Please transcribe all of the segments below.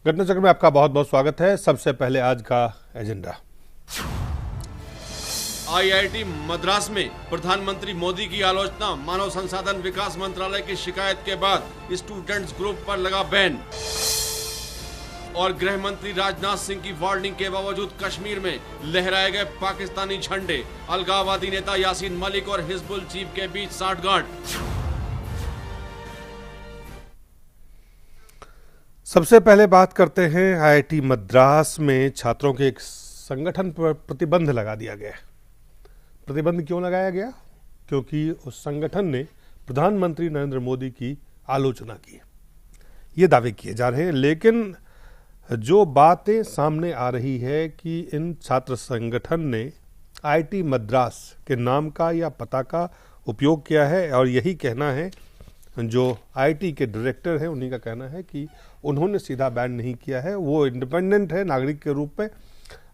घटना चक्र में आपका बहुत बहुत स्वागत है। सबसे पहले आज का एजेंडा। आईआईटी मद्रास में प्रधानमंत्री मोदी की आलोचना, मानव संसाधन विकास मंत्रालय की शिकायत के बाद स्टूडेंट्स ग्रुप पर लगा बैन। और गृह मंत्री राजनाथ सिंह की वार्निंग के बावजूद कश्मीर में लहराए गए पाकिस्तानी झंडे। अलगाववादी नेता यासीन मलिक और हिजबुल चीफ के बीच सांठगांठ। सबसे पहले बात करते हैं आईआईटी मद्रास में छात्रों के एक संगठन पर प्रतिबंध लगा दिया गया। प्रतिबंध क्यों लगाया गया? क्योंकि उस संगठन ने प्रधानमंत्री नरेंद्र मोदी की आलोचना की। ये दावे किए जा रहे हैं, लेकिन जो बातें सामने आ रही है कि इन छात्र संगठन ने आईआईटी मद्रास के नाम का या पता का उपयोग किया है, और यही कहना है जो आईआईटी के डायरेक्टर हैं उन्हीं का कहना है कि उन्होंने सीधा बैन नहीं किया है। वो इंडिपेंडेंट है नागरिक के रूप में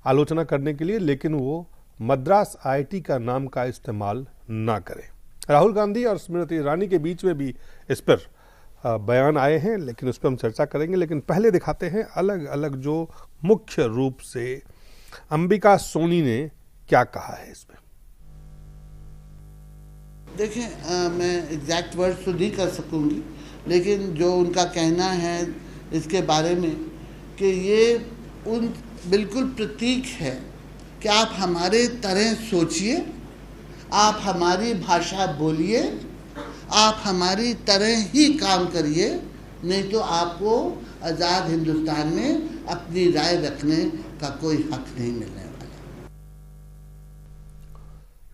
आलोचना करने के लिए, लेकिन वो मद्रास आईआईटी का नाम का इस्तेमाल ना करें। राहुल गांधी और स्मृति ईरानी के बीच में भी इस पर बयान आए हैं, लेकिन उस पर हम चर्चा करेंगे। लेकिन पहले दिखाते हैं अलग अलग जो मुख्य रूप से अंबिका सोनी ने क्या कहा है इसमें। देखिए, मैं एग्जैक्ट वर्ड तो नहीं कर सकूंगी, लेकिन जो उनका कहना है इसके बारे में कि ये उन बिल्कुल प्रतीक है कि आप हमारे तरह सोचिए, आप हमारी भाषा बोलिए, आप हमारी तरह ही काम करिए, नहीं तो आपको आज़ाद हिंदुस्तान में अपनी राय रखने का कोई हक नहीं मिलने वाला।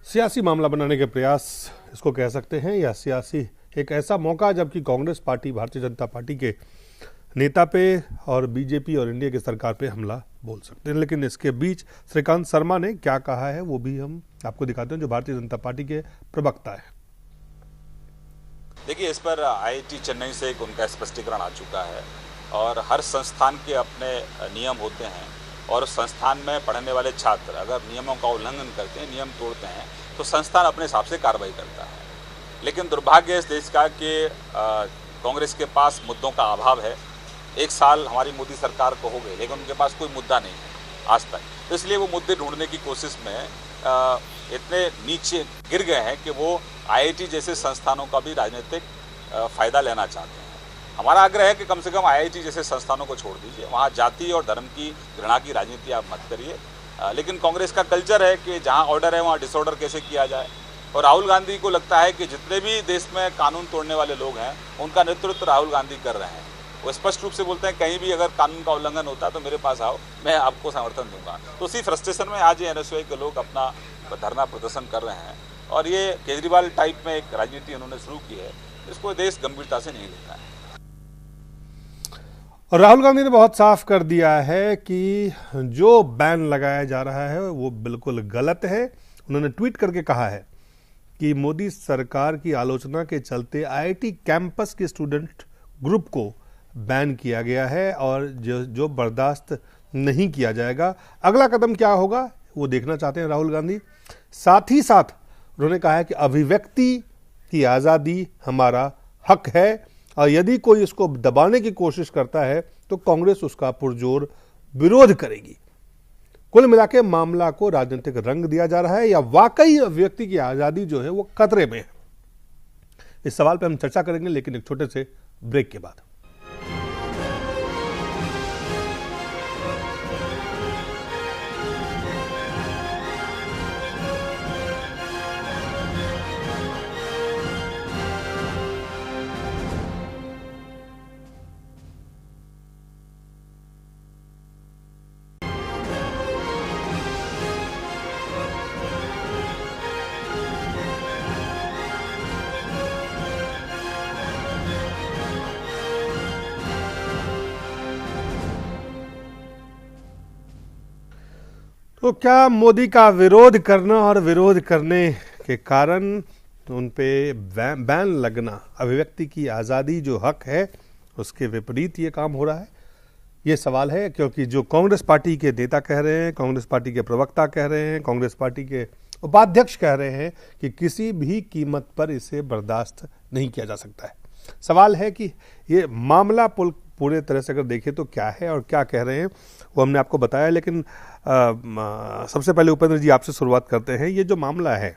सियासी मामला बनाने के प्रयास इसको कह सकते हैं, या सियासी एक ऐसा मौका जबकि कांग्रेस पार्टी भारतीय जनता पार्टी के नेता पे और बीजेपी और इंडिया की सरकार पे हमला बोल सकते हैं। लेकिन इसके बीच श्रीकांत शर्मा ने क्या कहा है वो भी हम आपको दिखाते हैं, जो भारतीय जनता पार्टी के प्रवक्ता है। देखिए, इस पर आईआईटी चेन्नई से एक उनका स्पष्टीकरण आ चुका है, और हर संस्थान के अपने नियम होते हैं, और संस्थान में पढ़ने वाले छात्र अगर नियमों का उल्लंघन करते हैं, नियम तोड़ते हैं, तो संस्थान अपने हिसाब से कार्रवाई करता है। लेकिन दुर्भाग्य इस देश का कि कांग्रेस के पास मुद्दों का अभाव है। 1 साल हमारी मोदी सरकार को हो गए, लेकिन उनके पास कोई मुद्दा नहीं है आज तक। तो इसलिए वो मुद्दे ढूंढने की कोशिश में इतने नीचे गिर गए हैं कि वो आईआईटी जैसे संस्थानों का भी राजनीतिक फ़ायदा लेना चाहते हैं। हमारा आग्रह है कि कम से कम आईआईटी जैसे संस्थानों को छोड़ दीजिए, वहाँ जाति और धर्म की घृणा की राजनीति आप मत करिए। लेकिन कांग्रेस का कल्चर है कि जहाँ ऑर्डर है वहाँ डिसऑर्डर कैसे किया जाए, और राहुल गांधी को लगता है कि जितने भी देश में कानून तोड़ने वाले लोग हैं उनका नेतृत्व राहुल गांधी कर रहे हैं। वो स्पष्ट रूप से बोलते हैं कहीं भी अगर कानून का उल्लंघन होता है तो मेरे पास आओ, मैं आपको समर्थन दूंगा। तो उसी फ्रस्ट्रेशन में आज ये एनएसयूआई के लोग अपना धरना प्रदर्शन कर रहे हैं, और ये केजरीवाल टाइप में एक राजनीति उन्होंने शुरू की है। इसको देश गंभीरता से नहीं लेता है। और राहुल गांधी ने बहुत साफ कर दिया है कि जो बैन लगाया जा रहा है वो बिल्कुल गलत है। उन्होंने ट्वीट करके कहा है कि मोदी सरकार की आलोचना के चलते आईआईटी कैंपस के स्टूडेंट ग्रुप को बैन किया गया है, और जो बर्दाश्त नहीं किया जाएगा। अगला कदम क्या होगा वो देखना चाहते हैं राहुल गांधी। साथ ही साथ उन्होंने कहा है कि अभिव्यक्ति की आज़ादी हमारा हक है, और यदि कोई इसको दबाने की कोशिश करता है तो कांग्रेस उसका पुरजोर विरोध करेगी। कुल मिला के मामला को राजनीतिक रंग दिया जा रहा है, या वाकई अभिव्यक्ति की आज़ादी जो है वो खतरे में है? इस सवाल पर हम चर्चा करेंगे, लेकिन एक छोटे से ब्रेक के बाद। तो क्या मोदी का विरोध करना और विरोध करने के कारण उन पे बैन लगना, अभिव्यक्ति की आज़ादी जो हक है उसके विपरीत ये काम हो रहा है? ये सवाल है, क्योंकि जो कांग्रेस पार्टी के नेता कह रहे हैं, कांग्रेस पार्टी के प्रवक्ता कह रहे हैं, कांग्रेस पार्टी के उपाध्यक्ष कह रहे हैं कि किसी भी कीमत पर इसे बर्दाश्त नहीं किया जा सकता है। सवाल है कि ये मामला पूरे तरह से अगर देखें तो क्या है और क्या कह रहे हैं वो हमने आपको बताया, लेकिन सबसे पहले उपेंद्र जी आपसे शुरुआत करते हैं। ये जो मामला है,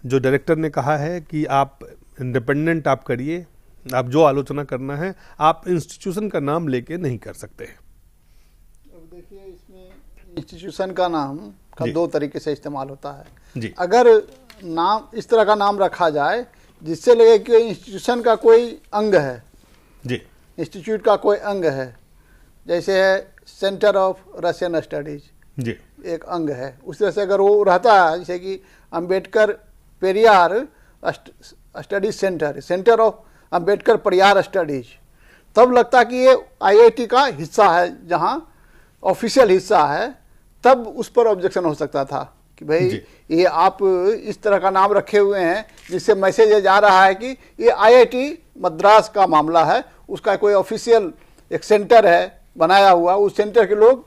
जो डायरेक्टर ने कहा है कि आप इंडिपेंडेंट आप करिए, आप जो आलोचना करना है आप इंस्टीट्यूशन का नाम लेके नहीं कर सकते हैं। अब देखिए, इसमें इंस्टीट्यूशन का नाम का दो तरीके से इस्तेमाल होता है जी। अगर नाम इस तरह का नाम रखा जाए जिससे लगे कि इंस्टीट्यूशन का कोई अंग है जी, इंस्टीट्यूट का कोई अंग है, जैसे है सेंटर ऑफ रशियन स्टडीज जी, एक अंग है, उस तरह से अगर वो रहता है, जैसे कि Ambedkar Periyar studies centre, centre of Ambedkar Periyar studies, तब लगता कि ये आईआईटी का हिस्सा है, जहाँ ऑफिशियल हिस्सा है, तब उस पर ऑब्जेक्शन हो सकता था कि भाई ये आप इस तरह का नाम रखे हुए हैं जिससे मैसेज ये जा रहा है कि ये आईआईटी मद्रास का मामला है, उसका कोई ऑफिशियल एक सेंटर है बनाया हुआ, उस सेंटर के लोग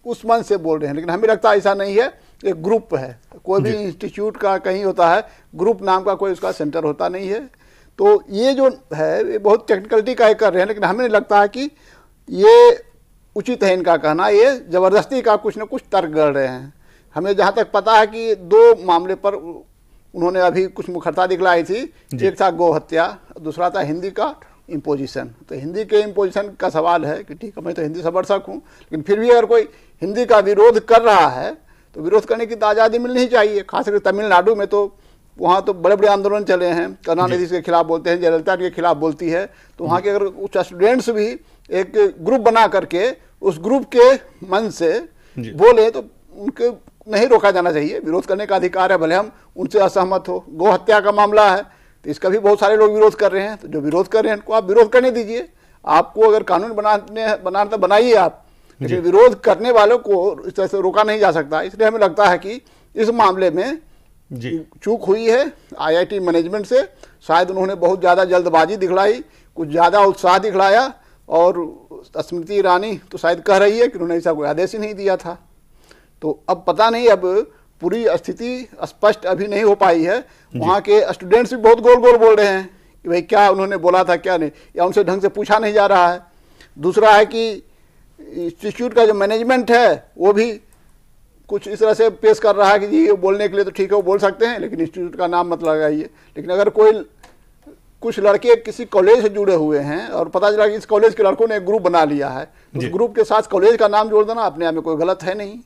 उस मन से बोल रहे हैं। लेकिन हमें लगता है ऐसा नहीं है, एक ग्रुप है, कोई भी इंस्टीट्यूट का कहीं होता है, ग्रुप नाम का कोई उसका सेंटर होता नहीं है। तो ये जो है ये बहुत टेक्निकलिटी का कर रहे हैं, लेकिन हमें लगता है कि ये उचित है इनका कहना, ये ज़बरदस्ती का कुछ न कुछ तर्क गढ़ रहे हैं। हमें जहाँ तक पता है कि दो मामले पर उन्होंने अभी कुछ मुखरता दिखलाई थी, एक था गौ हत्या, दूसरा था हिंदी का इम्पोजिशन। तो हिंदी के इम्पोजिशन का सवाल है कि ठीक है, मैं तो हिंदी समर्थक हूँ, लेकिन फिर भी अगर कोई हिंदी का विरोध कर रहा है तो विरोध करने की तो आज़ादी मिलनी चाहिए। खासकर तमिलनाडु में तो वहाँ तो बड़े बड़े आंदोलन चले हैं, करुणानिधि के खिलाफ बोलते हैं, जयललिता के खिलाफ बोलती है, तो वहाँ के अगर कुछ स्टूडेंट्स भी एक ग्रुप बना करके उस ग्रुप के मन से बोले तो उनके नहीं रोका जाना चाहिए, विरोध करने का अधिकार है, भले हम उनसे असहमत हो। गौ हत्या का मामला है तो इसका भी बहुत सारे लोग विरोध कर रहे हैं, तो जो विरोध कर रहे हैं उनको आप विरोध करने दीजिए। आपको अगर कानून बनाना तो बनाइए आप, लेकिन विरोध करने वालों को इस तरह से रोका नहीं जा सकता। इसलिए हमें लगता है कि इस मामले में चूक हुई है आईआईटी मैनेजमेंट से। शायद उन्होंने बहुत ज़्यादा जल्दबाजी दिखलाई, कुछ ज़्यादा उत्साह दिखलाया, और स्मृति ईरानी तो शायद कह रही है कि उन्होंने ऐसा कोई आदेश ही नहीं दिया था। तो अब पता नहीं, अब पूरी स्थिति स्पष्ट अभी नहीं हो पाई है। वहाँ के स्टूडेंट्स भी बहुत गोल गोल बोल रहे हैं कि भाई क्या उन्होंने बोला था क्या नहीं, या उनसे ढंग से पूछा नहीं जा रहा है। दूसरा है कि इंस्टीट्यूट का जो मैनेजमेंट है वो भी कुछ इस तरह से पेश कर रहा है कि जी बोलने के लिए तो ठीक है वो बोल सकते हैं, लेकिन इंस्टीट्यूट का नाम मत लगाइए। लेकिन अगर कुछ लड़के किसी कॉलेज से जुड़े हुए हैं और पता चला कि इस कॉलेज के लड़कों ने एक ग्रुप बना लिया है, उस ग्रुप के साथ कॉलेज का नाम जोड़ देना अपने आप में कोई गलत है नहीं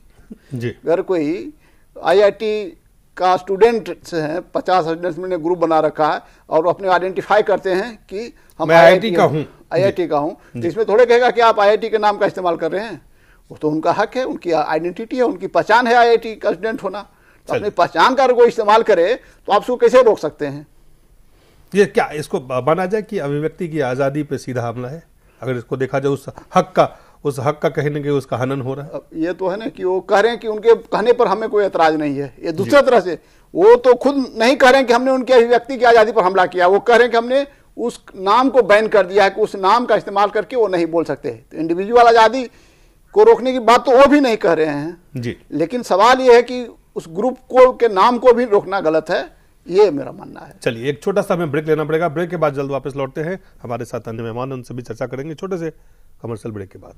जी। अगर कोई आईआईटी का स्टूडेंट्स हैं, 50 स्टूडेंट्स में ग्रुप बना रखा है और अपने आइडेंटिफाई करते हैं कि हम आईआईटी का हूँ, तो इसमें थोड़े कहेगा कि आप आईआईटी के नाम का इस्तेमाल कर रहे हैं। वो तो उनका हक है, उनकी आइडेंटिटी है, उनकी पहचान है आईआईटी का स्टूडेंट होना। तो अपनी पहचान का अगर कोई इस्तेमाल करे तो आप उसको कैसे रोक सकते हैं? ये क्या इसको माना जाए कि अभिव्यक्ति की आज़ादी पे सीधा हमला है? अगर इसको देखा जाए उस हक का कहने के उसका हनन हो रहा है। ये तो है ना कि वो कह रहे हैं कि उनके कहने पर हमें कोई एतराज नहीं है। ये दूसरी तरह से वो तो खुद नहीं कह रहे हैं कि हमने उनकी अभिव्यक्ति की आज़ादी पर हमला किया, वो कह रहे हैं कि हमने उस नाम को बैन कर दिया है कि उस नाम का इस्तेमाल करके वो नहीं बोल सकते। तो इंडिविजुअल आज़ादी को रोकने की बात तो वो भी नहीं कह रहे हैं जी। लेकिन सवाल ये है कि उस ग्रुप को के नाम को भी रोकना गलत है, ये मेरा मानना है। चलिए एक छोटा सा हमें ब्रेक लेना पड़ेगा, ब्रेक के बाद जल्द वापस लौटते हैं। हमारे साथ अन्य मेहमान, उनसे भी चर्चा करेंगे छोटे से कमर्शियल ब्रेक के बाद।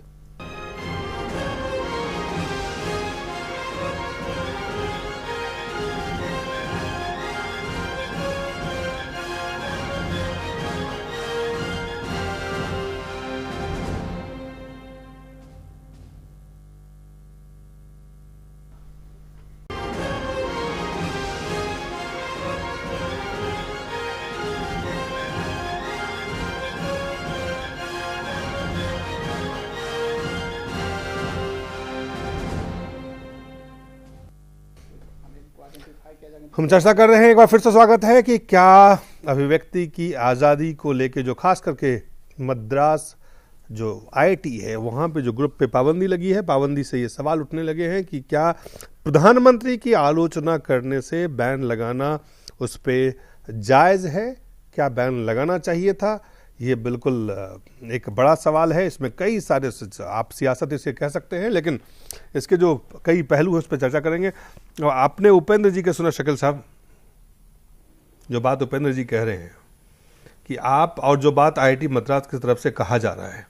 हम चर्चा कर रहे हैं, एक बार फिर से स्वागत है कि क्या अभिव्यक्ति की आज़ादी को लेके जो खास करके मद्रास जो आईआईटी है वहाँ पे जो ग्रुप पे पाबंदी लगी है, पाबंदी से ये सवाल उठने लगे हैं कि क्या प्रधानमंत्री की आलोचना करने से बैन लगाना उस पर जायज़ है, क्या बैन लगाना चाहिए था? ये बिल्कुल एक बड़ा सवाल है। इसमें कई सारे, आप सियासत इसे कह सकते हैं, लेकिन इसके जो कई पहलू हैं उस पर चर्चा करेंगे। और आपने उपेंद्र जी के सुना, शकील साहब, जो बात उपेंद्र जी कह रहे हैं कि आप और जो बात आईआईटी मद्रास की तरफ से कहा जा रहा है,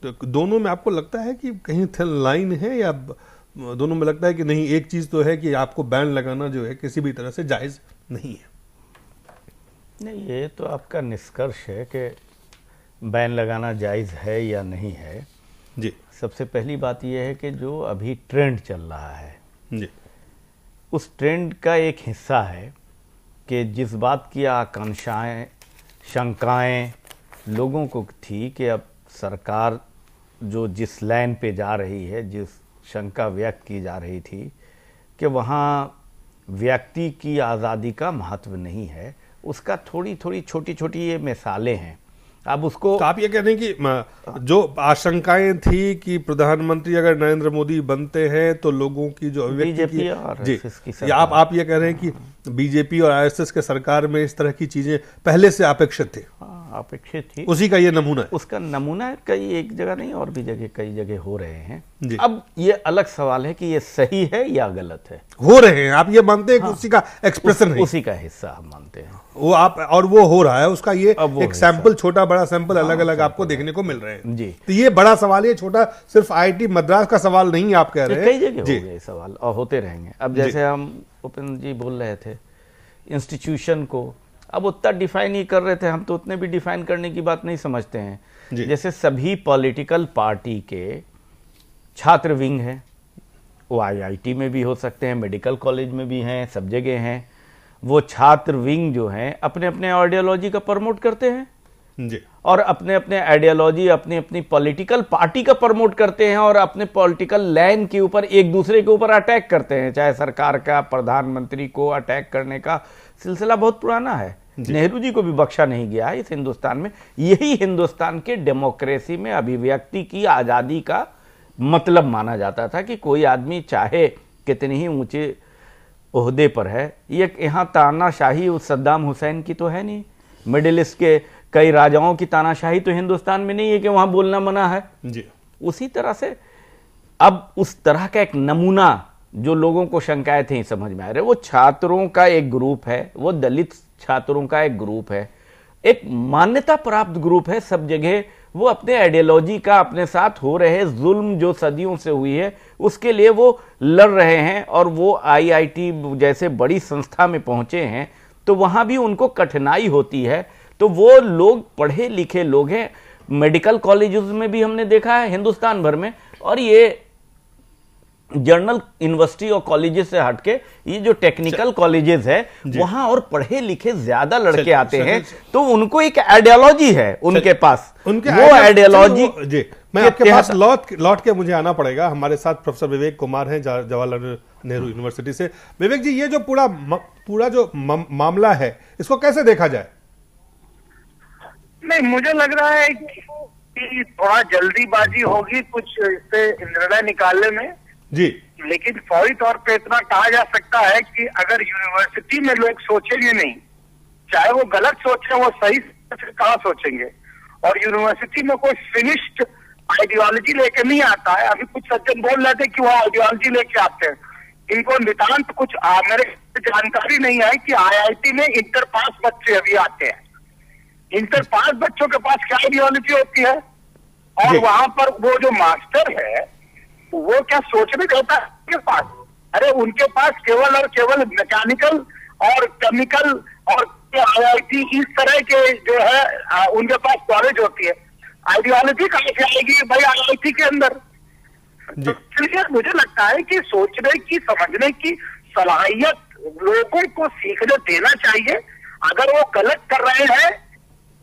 तो दोनों में आपको लगता है कि कहीं थिन लाइन है, या दोनों में लगता है कि नहीं, एक चीज तो है कि आपको बैन लगाना जो है किसी भी तरह से जायज नहीं है? नहीं, ये तो आपका निष्कर्ष है कि बैन लगाना जायज़ है या नहीं है। जी, सबसे पहली बात यह है कि जो अभी ट्रेंड चल रहा है जी, उस ट्रेंड का एक हिस्सा है कि जिस बात की आकांक्षाएं, शंकाएं लोगों को थी कि अब सरकार जो जिस लाइन पे जा रही है, जिस शंका व्यक्त की जा रही थी कि वहाँ व्यक्ति की आज़ादी का महत्व नहीं है, उसका थोड़ी थोड़ी छोटी छोटी ये मिसालें हैं। अब उसको तो आप ये कह रहे हैं कि जो आशंकाएं थी कि प्रधानमंत्री अगर नरेंद्र मोदी बनते हैं तो लोगों की जो अभिव्यक्ति बीजेपी और जी, आरएसएस की या आप ये कह रहे हैं कि बीजेपी और आरएसएस के सरकार में इस तरह की चीजें पहले से अपेक्षित थे, अपेक्षित थी, उसी का ये नमूना है? उसका नमूना है। कई एक जगह नहीं और भी जगह कई जगह हो रहे हैं। जी। अब ये अलग सवाल है कि ये सही है या गलत है। हो रहे हैं, आप ये मानते हैं कि उसी का एक्सप्रेशन है? उसी का हिस्सा हम मानते हैं वो आप, और वो हो रहा है, उसका ये अब वो एक सैंपल, छोटा बड़ा सैंपल अलग अलग आपको देखने को मिल रहे हैं। जी। तो ये बड़ा सवाल है, छोटा सिर्फ आईआईटी मद्रास का सवाल नहीं, आप कह रहे हैं कई जगह हो गए सवाल और होते रहेंगे। अब जैसे हम उपेंद्र जी बोल रहे थे इंस्टीट्यूशन को, अब उतना डिफाइन ही कर रहे थे, हम तो उतने भी डिफाइन करने की बात नहीं समझते हैं। जैसे सभी पॉलिटिकल पार्टी के छात्र विंग है, वो आईआईटी में भी हो सकते हैं, मेडिकल कॉलेज में भी हैं, सब जगह हैं। वो छात्र विंग जो हैं अपने अपने आइडियोलॉजी का प्रमोट करते हैं जी, और अपने अपने आइडियोलॉजी, अपनी अपनी पॉलिटिकल पार्टी का प्रमोट करते हैं और अपने पॉलिटिकल लाइन के ऊपर एक दूसरे के ऊपर अटैक करते हैं। चाहे सरकार का, प्रधानमंत्री को अटैक करने का सिलसिला बहुत पुराना है, नेहरू जी को भी बख्शा नहीं गया है इस हिंदुस्तान में। यही हिंदुस्तान के डेमोक्रेसी में अभिव्यक्ति की आज़ादी का मतलब माना जाता था कि कोई आदमी चाहे कितनी ही ऊंचे ओहदे पर है। ये यहाँ तानाशाही उस सद्दाम हुसैन की तो है नहीं, मिडिल ईस्ट के कई राजाओं की तानाशाही तो हिंदुस्तान में नहीं है कि वहां बोलना मना है जी। उसी तरह से अब उस तरह का एक नमूना जो लोगों को शंकाएं थी समझ में आ रहे, वो छात्रों का एक ग्रुप है, वो दलित छात्रों का एक ग्रुप है, एक मान्यता प्राप्त ग्रुप है सब जगह। वो अपने आइडियोलॉजी का, अपने साथ हो रहे जुल्म जो सदियों से हुई है उसके लिए वो लड़ रहे हैं और वो आईआईटी जैसे बड़ी संस्था में पहुंचे हैं तो वहां भी उनको कठिनाई होती है। तो वो लोग पढ़े लिखे लोग हैं, मेडिकल कॉलेजेस में भी हमने देखा है हिंदुस्तान भर में, और ये जर्नल यूनिवर्सिटी और कॉलेजेस से हटके ये जो टेक्निकल कॉलेजेस है वहां और पढ़े लिखे ज्यादा लड़के आते हैं, तो उनको एक आइडियोलॉजी है उनके पास, उनके वो आइडियोलॉजी। जी, मैं आपके पास लौट के मुझे आना पड़ेगा। हमारे साथ प्रोफेसर विवेक कुमार हैं जवाहरलाल नेहरू यूनिवर्सिटी से। विवेक जी, ये जो पूरा जो मामला है इसको कैसे देखा जाए? नहीं, मुझे लग रहा है कि थोड़ा जल्दीबाजी होगी कुछ इससे निर्णय निकालने में जी, लेकिन फौरी तौर पे इतना कहा जा सकता है कि अगर यूनिवर्सिटी में लोग सोचेंगे नहीं, चाहे वो गलत सोचे वो सही फिर कहाँ सोचेंगे। और यूनिवर्सिटी में कोई फिनिश्ड आइडियोलॉजी लेके नहीं आता है। अभी कुछ सज्जन बोल रहे थे कि वो आइडियोलॉजी लेके आते हैं, इनको नितांत कुछ मेरे जानकारी नहीं है कि आईआईटी में इंटर पास बच्चे अभी आते हैं। इंटर पास बच्चों के पास क्या आइडियोलॉजी होती है, और वहां पर वो जो मास्टर है वो क्या सोचने देता है उनके पास? अरे उनके पास केवल और केवल मैकेनिकल और केमिकल और आईआईटी इस तरह के जो है उनके पास कॉलेज होती है। आइडियोलॉजी कहाँ से आएगी भाई आईआईटी के अंदर? इसलिए मुझे लगता है कि सोचने की, समझने की सलाहियत लोगों को सीखने देना चाहिए। अगर वो गलत कर रहे हैं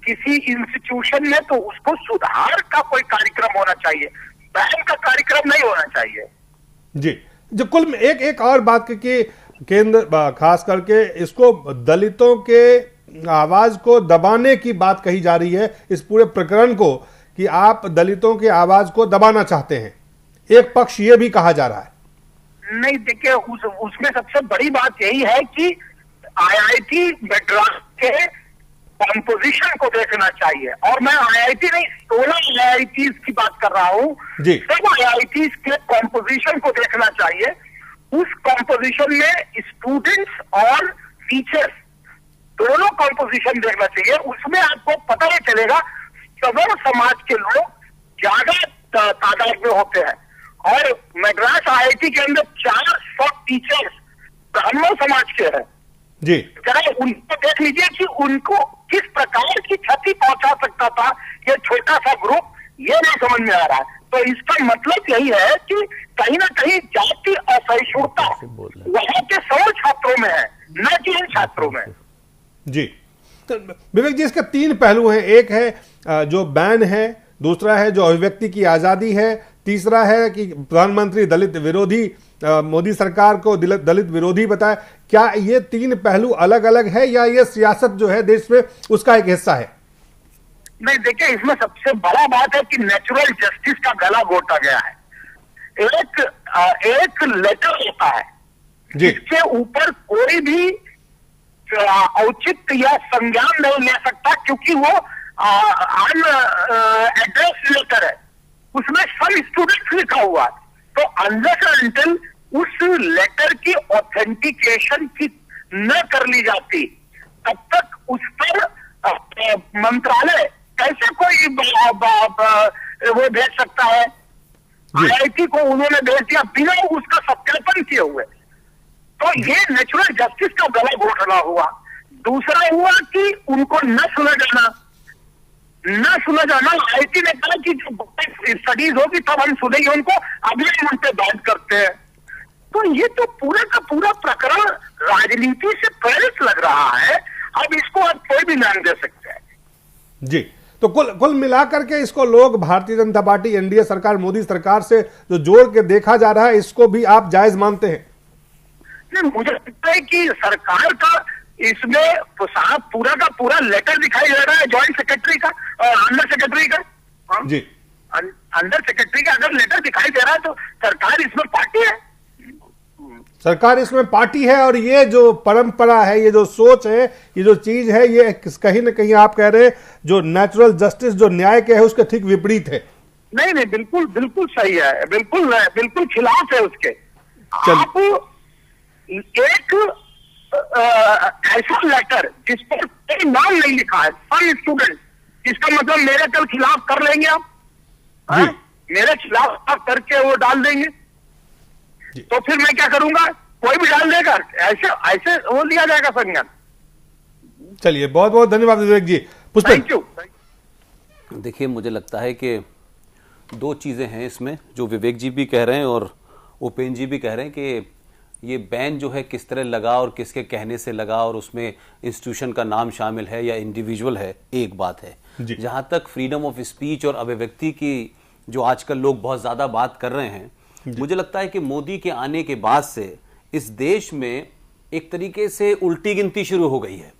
किसी इंस्टीट्यूशन में तो उसको सुधार का कोई कार्यक्रम होना चाहिए, बैन का कार्यक्रम नहीं होना चाहिए। जी, जो कुल में एक और बात की केंद्र खास करके इसको दलितों के आवाज को दबाने की बात कही जा रही है, इस पूरे प्रकरण को कि आप दलितों के आवाज को दबाना चाहते हैं, एक पक्ष ये भी कहा जा रहा है। नहीं, देखिए उसमें सबसे बड़ी बात यही है कि आईआईटी मद्रास के कॉम्पोजिशन को देखना चाहिए। और मैं आईआईटी नहीं 16 आईआईटी की बात कर रहा हूँ, सब आईआईटी के कॉम्पोजिशन को देखना चाहिए। उस कॉम्पोजिशन में स्टूडेंट्स और टीचर्स दोनों कॉम्पोजिशन देखना चाहिए। उसमें आपको पता नहीं चलेगा सवर्ण समाज के लोग ज्यादा तादाद में होते हैं, और मद्रास आईआईटी के अंदर 400 टीचर्स ब्राह्मण समाज के हैं जी। जरा उनको देख लीजिए कि उनको किस प्रकार की क्षति पहुंचा सकता था ये छोटा सा ग्रुप, ये नहीं समझ में आ रहा है। तो इसका मतलब यही है कि कहीं ना कहीं जाति असहिष्णुता वहां के सौ छात्रों में है, न कि इन छात्रों में। जी, तो विवेक जी, इसके 3 पहलू हैं। एक है जो बैन है, दूसरा है जो अभिव्यक्ति की आजादी है, तीसरा है कि प्रधानमंत्री दलित विरोधी, मोदी सरकार को दलित विरोधी बताया। क्या ये 3 पहलू अलग अलग है या ये सियासत जो है देश में उसका एक हिस्सा है? नहीं, देखिए, इसमें सबसे बड़ा बात है कि नेचुरल जस्टिस का गला घोटा गया है। एक लेटर होता है जिसके ऊपर कोई भी औचित्य या संज्ञान नहीं ले सकता, क्योंकि वो एड्रेस लेटर है, उसमें सम स्टूडेंट्स लिखा हुआ है। तो अनलेस अनटिल उस लेटर की ऑथेंटिकेशन की न कर ली जाती, तब तक उस पर मंत्रालय कैसे कोई वो भेज सकता है? आईआईटी को उन्होंने भेज दिया बिना उसका सत्यापन किए हुए। तो ये नेचुरल जस्टिस का गला घोटना हुआ। दूसरा हुआ कि उनको न सुना जाना। आईआईटी ने कहा कि जो स्टडीज होगी तब हम सुनेंगे उनको, अगले मंथ पे बात करते हैं। तो ये तो पूरा का पूरा प्रकरण राजनीति से प्रेरित लग रहा है। अब इसको अब कोई भी नाम दे सकते हैं। जी, तो कुल मिलाकर के इसको लोग भारतीय जनता पार्टी, एनडीए सरकार, मोदी सरकार से जो जोड़ के देखा जा रहा है, इसको भी आप जायज मानते हैं? नहीं, मुझे लगता है कि सरकार का इसमें तो साहब पूरा का पूरा लेटर दिखाई दे रहा है जॉइंट सेक्रेटरी का और अंडर सेक्रेटरी का। जी, अंडर सेक्रेटरी का अगर लेटर दिखाई दे रहा है तो सरकार इसमें पार्टी है। सरकार इसमें पार्टी है, और ये जो परंपरा है, ये जो सोच है, ये जो चीज है, ये कहीं ना कहीं आप कह रहे हैं जो नेचुरल जस्टिस, जो न्याय के है, उसके ठीक विपरीत है। नहीं, बिल्कुल सही है, बिल्कुल खिलाफ है उसके। आप एक ऐसा लेटर जिस पर कोई नाम नहीं लिखा है, सम स्टूडेंट, इसका मतलब मेरे कल खिलाफ कर लेंगे आप, मेरे खिलाफ आप करके वो डाल देंगे, तो फिर मैं क्या करूंगा? कोई भी डाल देगा, ऐसे वो लिया जाएगा संज्ञान। चलिए, बहुत बहुत धन्यवाद विवेक जी। पुष्पन, थैंक यू। देखिए, मुझे लगता है कि 2 चीजें हैं इसमें, जो विवेक जी भी कह रहे हैं और उपेंद्र जी भी कह रहे हैं कि ये बैन जो है किस तरह लगा और किसके कहने से लगा और उसमें इंस्टीट्यूशन का नाम शामिल है या इंडिविजुअल है, एक बात है। जहां तक फ्रीडम ऑफ स्पीच और अभिव्यक्ति की जो आजकल लोग बहुत ज्यादा बात कर रहे हैं, मुझे लगता है कि मोदी के आने के बाद से इस देश में एक तरीके से उल्टी गिनती शुरू हो गई है।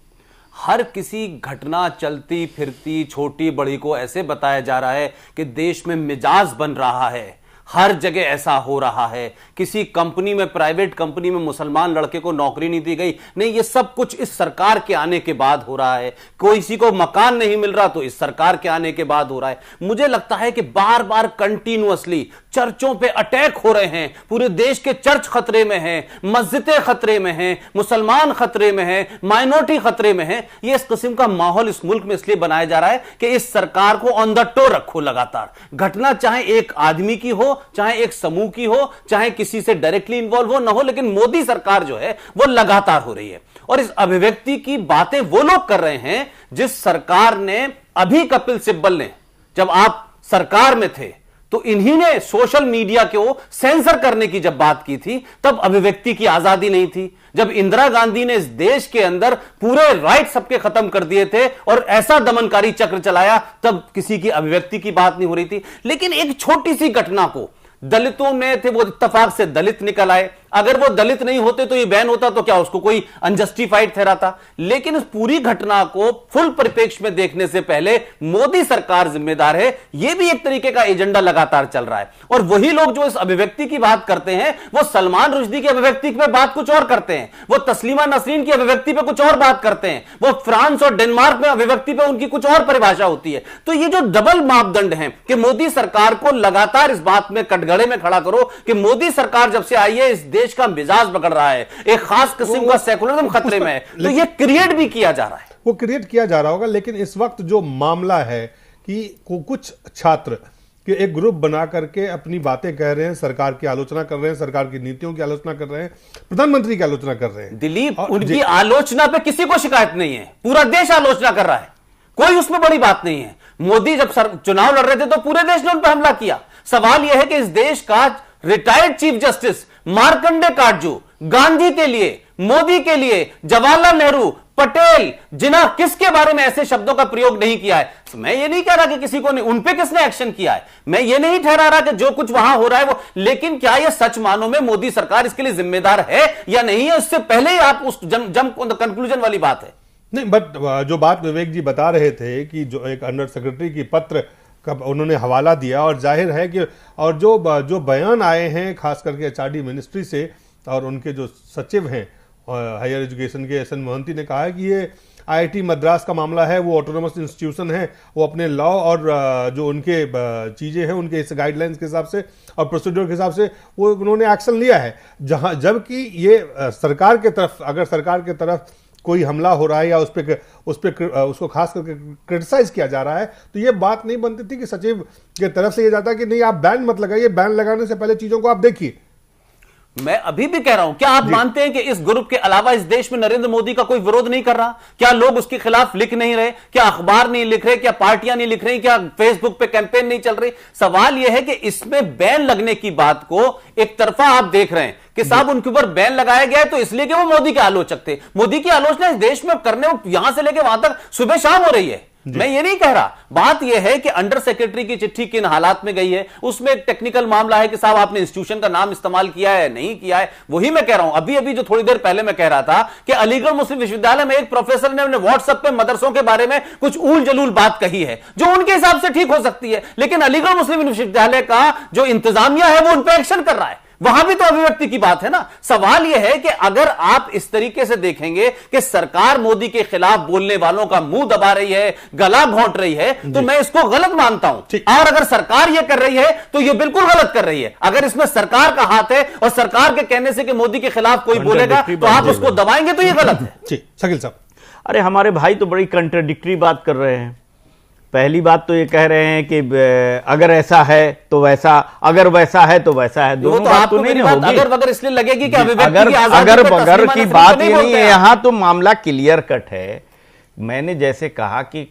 हर किसी घटना, चलती फिरती छोटी बड़ी को ऐसे बताया जा रहा है कि देश में मिजाज बन रहा है, हर जगह ऐसा हो रहा है। किसी कंपनी में, प्राइवेट कंपनी में मुसलमान लड़के को नौकरी नहीं दी गई, नहीं, ये सब कुछ इस सरकार के आने के बाद हो रहा है। किसी को मकान नहीं मिल रहा तो इस सरकार के आने के बाद हो रहा है। मुझे लगता है कि बार बार कंटिन्यूअसली चर्चों पे अटैक हो रहे हैं। पूरे देश के चर्च खतरे में हैं, मस्जिदें खतरे में हैं, मुसलमान खतरे में हैं, माइनॉरिटी खतरे में हैं। ये इस किस्म का माहौल इस मुल्क में इसलिए बनाया जा रहा है कि इस सरकार को ऑन द टो रखो लगातार। घटना चाहे एक आदमी की हो, चाहे एक समूह की हो, चाहे किसी से डायरेक्टली इन्वॉल्व हो ना हो, लेकिन मोदी सरकार जो है वो लगातार हो रही है। और इस अभिव्यक्ति की बातें वो लोग कर रहे हैं जिस सरकार ने, अभी कपिल सिब्बल ने, जब आप सरकार में थे तो इन्हीं ने सोशल मीडिया को सेंसर करने की जब बात की थी, तब अभिव्यक्ति की आजादी नहीं थी। जब इंदिरा गांधी ने इस देश के अंदर पूरे राइट सबके खत्म कर दिए थे और ऐसा दमनकारी चक्र चलाया, तब किसी की अभिव्यक्ति की बात नहीं हो रही थी। लेकिन एक छोटी सी घटना को दलितों ने थे, वो इत्तेफाक से दलित निकल आए। अगर वो दलित नहीं होते तो ये बैन होता तो क्या उसको कोई अनजस्टिफाइड ठहराता? लेकिन इस पूरी घटना को फुल परिप्रेक्ष्य में देखने से पहले मोदी सरकार जिम्मेदार है। यह भी एक तरीके का एजेंडा लगातार चल रहा है। और वही लोग जो इस अभिव्यक्ति की बात करते हैं, वो सलमान रुश्दी की अभिव्यक्ति पे बात कुछ और करते हैं, वो तस्लीमा नसरीन की अभिव्यक्ति पे कुछ और बात करते हैं, वो फ्रांस और डेनमार्क में अभिव्यक्ति पे उनकी कुछ और परिभाषा होती है। तो ये जो डबल मापदंड है कि मोदी सरकार को लगातार इस बात में कटघरे में खड़ा करो कि मोदी सरकार जब से आई है इस देश का मिजाज बिगड़ रहा है, एक खास किस्म का सेकुलरिज्म खतरे में है, तो ये क्रिएट भी किया जा रहा है। वो क्रिएट किया जा रहा होगा, लेकिन इस वक्त जो मामला है कि कुछ छात्र कि एक ग्रुप बना करके अपनी बातें कह रहे हैं, सरकार की आलोचना कर रहे हैं, सरकार की नीतियों की आलोचना कर रहे हैं, प्रधानमंत्री की आलोचना कर रहे हैं। दिलीप, उनकी आलोचना पे किसी को शिकायत नहीं है, पूरा देश आलोचना कर रहा है, कोई उसमें बड़ी बात नहीं है। मोदी जब चुनाव लड़ रहे थे तो पूरे देश ने उन पर हमला किया। सवाल यह है कि इस देश का retired chief justice Markandey Katju Gandhi के लिए, मोदी के लिए, जवाहरलाल नेहरू, पटेल, जिन्ना किसके बारे में ऐसे शब्दों का प्रयोग नहीं किया है। मैं ये नहीं कह रहा कि किसी को नहीं, उनपे किसने एक्शन किया है, मैं ये नहीं ठहरा रहा कि जो कुछ वहां हो रहा है वो, लेकिन क्या ये सच मानो में मोदी सरकार इसके लिए जिम्मेदार है या नहीं है, उससे पहले ही आप उस जम कंक्लूजन वाली बात है। नहीं, बट जो बात विवेक जी बता रहे थे कि जो एक अंडर सेक्रेटरी की पत्र का उन्होंने हवाला दिया, और जाहिर है कि और जो बयान आए हैं खास करके एचआरडी मिनिस्ट्री से, और उनके जो सचिव हैं हायर एजुकेशन के एस एन मोहंती ने कहा है कि ये आईआईटी मद्रास का मामला है, वो ऑटोनोमस इंस्टीट्यूशन है, वो अपने लॉ और जो उनके चीज़ें हैं उनके इस गाइडलाइंस के हिसाब से और प्रोसीड्योर के हिसाब से वो उन्होंने एक्शन लिया है। जहां जबकि ये सरकार के तरफ, अगर सरकार के तरफ कोई हमला हो रहा है या उसको खास करके क्रिटिसाइज किया जा रहा है, तो ये बात नहीं बनती थी कि सचिव के तरफ से ये जाता कि नहीं आप बैन मत लगाइए, बैन लगाने से पहले चीज़ों को आप देखिए। मैं अभी भी कह रहा हूं, क्या आप मानते हैं कि इस ग्रुप के अलावा इस देश में नरेंद्र मोदी का कोई विरोध नहीं कर रहा? क्या लोग उसके खिलाफ लिख नहीं रहे? क्या अखबार नहीं लिख रहे? क्या पार्टियां नहीं लिख रही? क्या फेसबुक पे कैंपेन नहीं चल रही? सवाल यह है कि इसमें बैन लगने की बात को एक तरफा आप देख रहे हैं कि साहब उनके ऊपर बैन लगाया गया है तो इसलिए कि वो मोदी के आलोचक थे। मोदी की आलोचना इस देश में करने यहां से लेकर वहां तक सुबह शाम हो रही है। मैं ये नहीं कह रहा, बात यह है कि अंडर सेक्रेटरी की चिट्ठी किन हालात में गई है, उसमें एक टेक्निकल मामला है कि साहब आपने इंस्टीट्यूशन का नाम इस्तेमाल किया है नहीं किया है, वही मैं कह रहा हूं। अभी जो थोड़ी देर पहले मैं कह रहा था कि अलीगढ़ मुस्लिम विश्वविद्यालय में एक प्रोफेसर ने अपने व्हाट्सएप पे मदरसों के बारे में कुछ ऊल जलूल बात कही है जो उनके हिसाब से ठीक हो सकती है, लेकिन अलीगढ़ मुस्लिम विश्वविद्यालय का जो इंतजामिया है वो उन पर एक्शन कर रहा है, वहां भी तो अभिव्यक्ति की बात है ना। सवाल यह है कि अगर आप इस तरीके से देखेंगे कि सरकार मोदी के खिलाफ बोलने वालों का मुंह दबा रही है, गला घोंट रही है, तो मैं इसको गलत मानता हूं। और अगर सरकार यह कर रही है तो यह बिल्कुल गलत कर रही है। अगर इसमें सरकार का हाथ है और सरकार के कहने से कि मोदी के खिलाफ कोई बोलेगा तो आप उसको दबाएंगे तो यह गलत है। शकील साहब, अरे हमारे भाई तो बड़ी कंट्राडिक्टरी बात कर रहे हैं। पहली बात तो ये कह रहे हैं कि अगर ऐसा है तो वैसा, अगर वैसा है तो वैसा है, दोनों बात तो नहीं होगी। अगर इसलिए लगेगी कि अगर की बात ही नहीं है, यहाँ तो मामला क्लियर कट है। मैंने जैसे कहा कि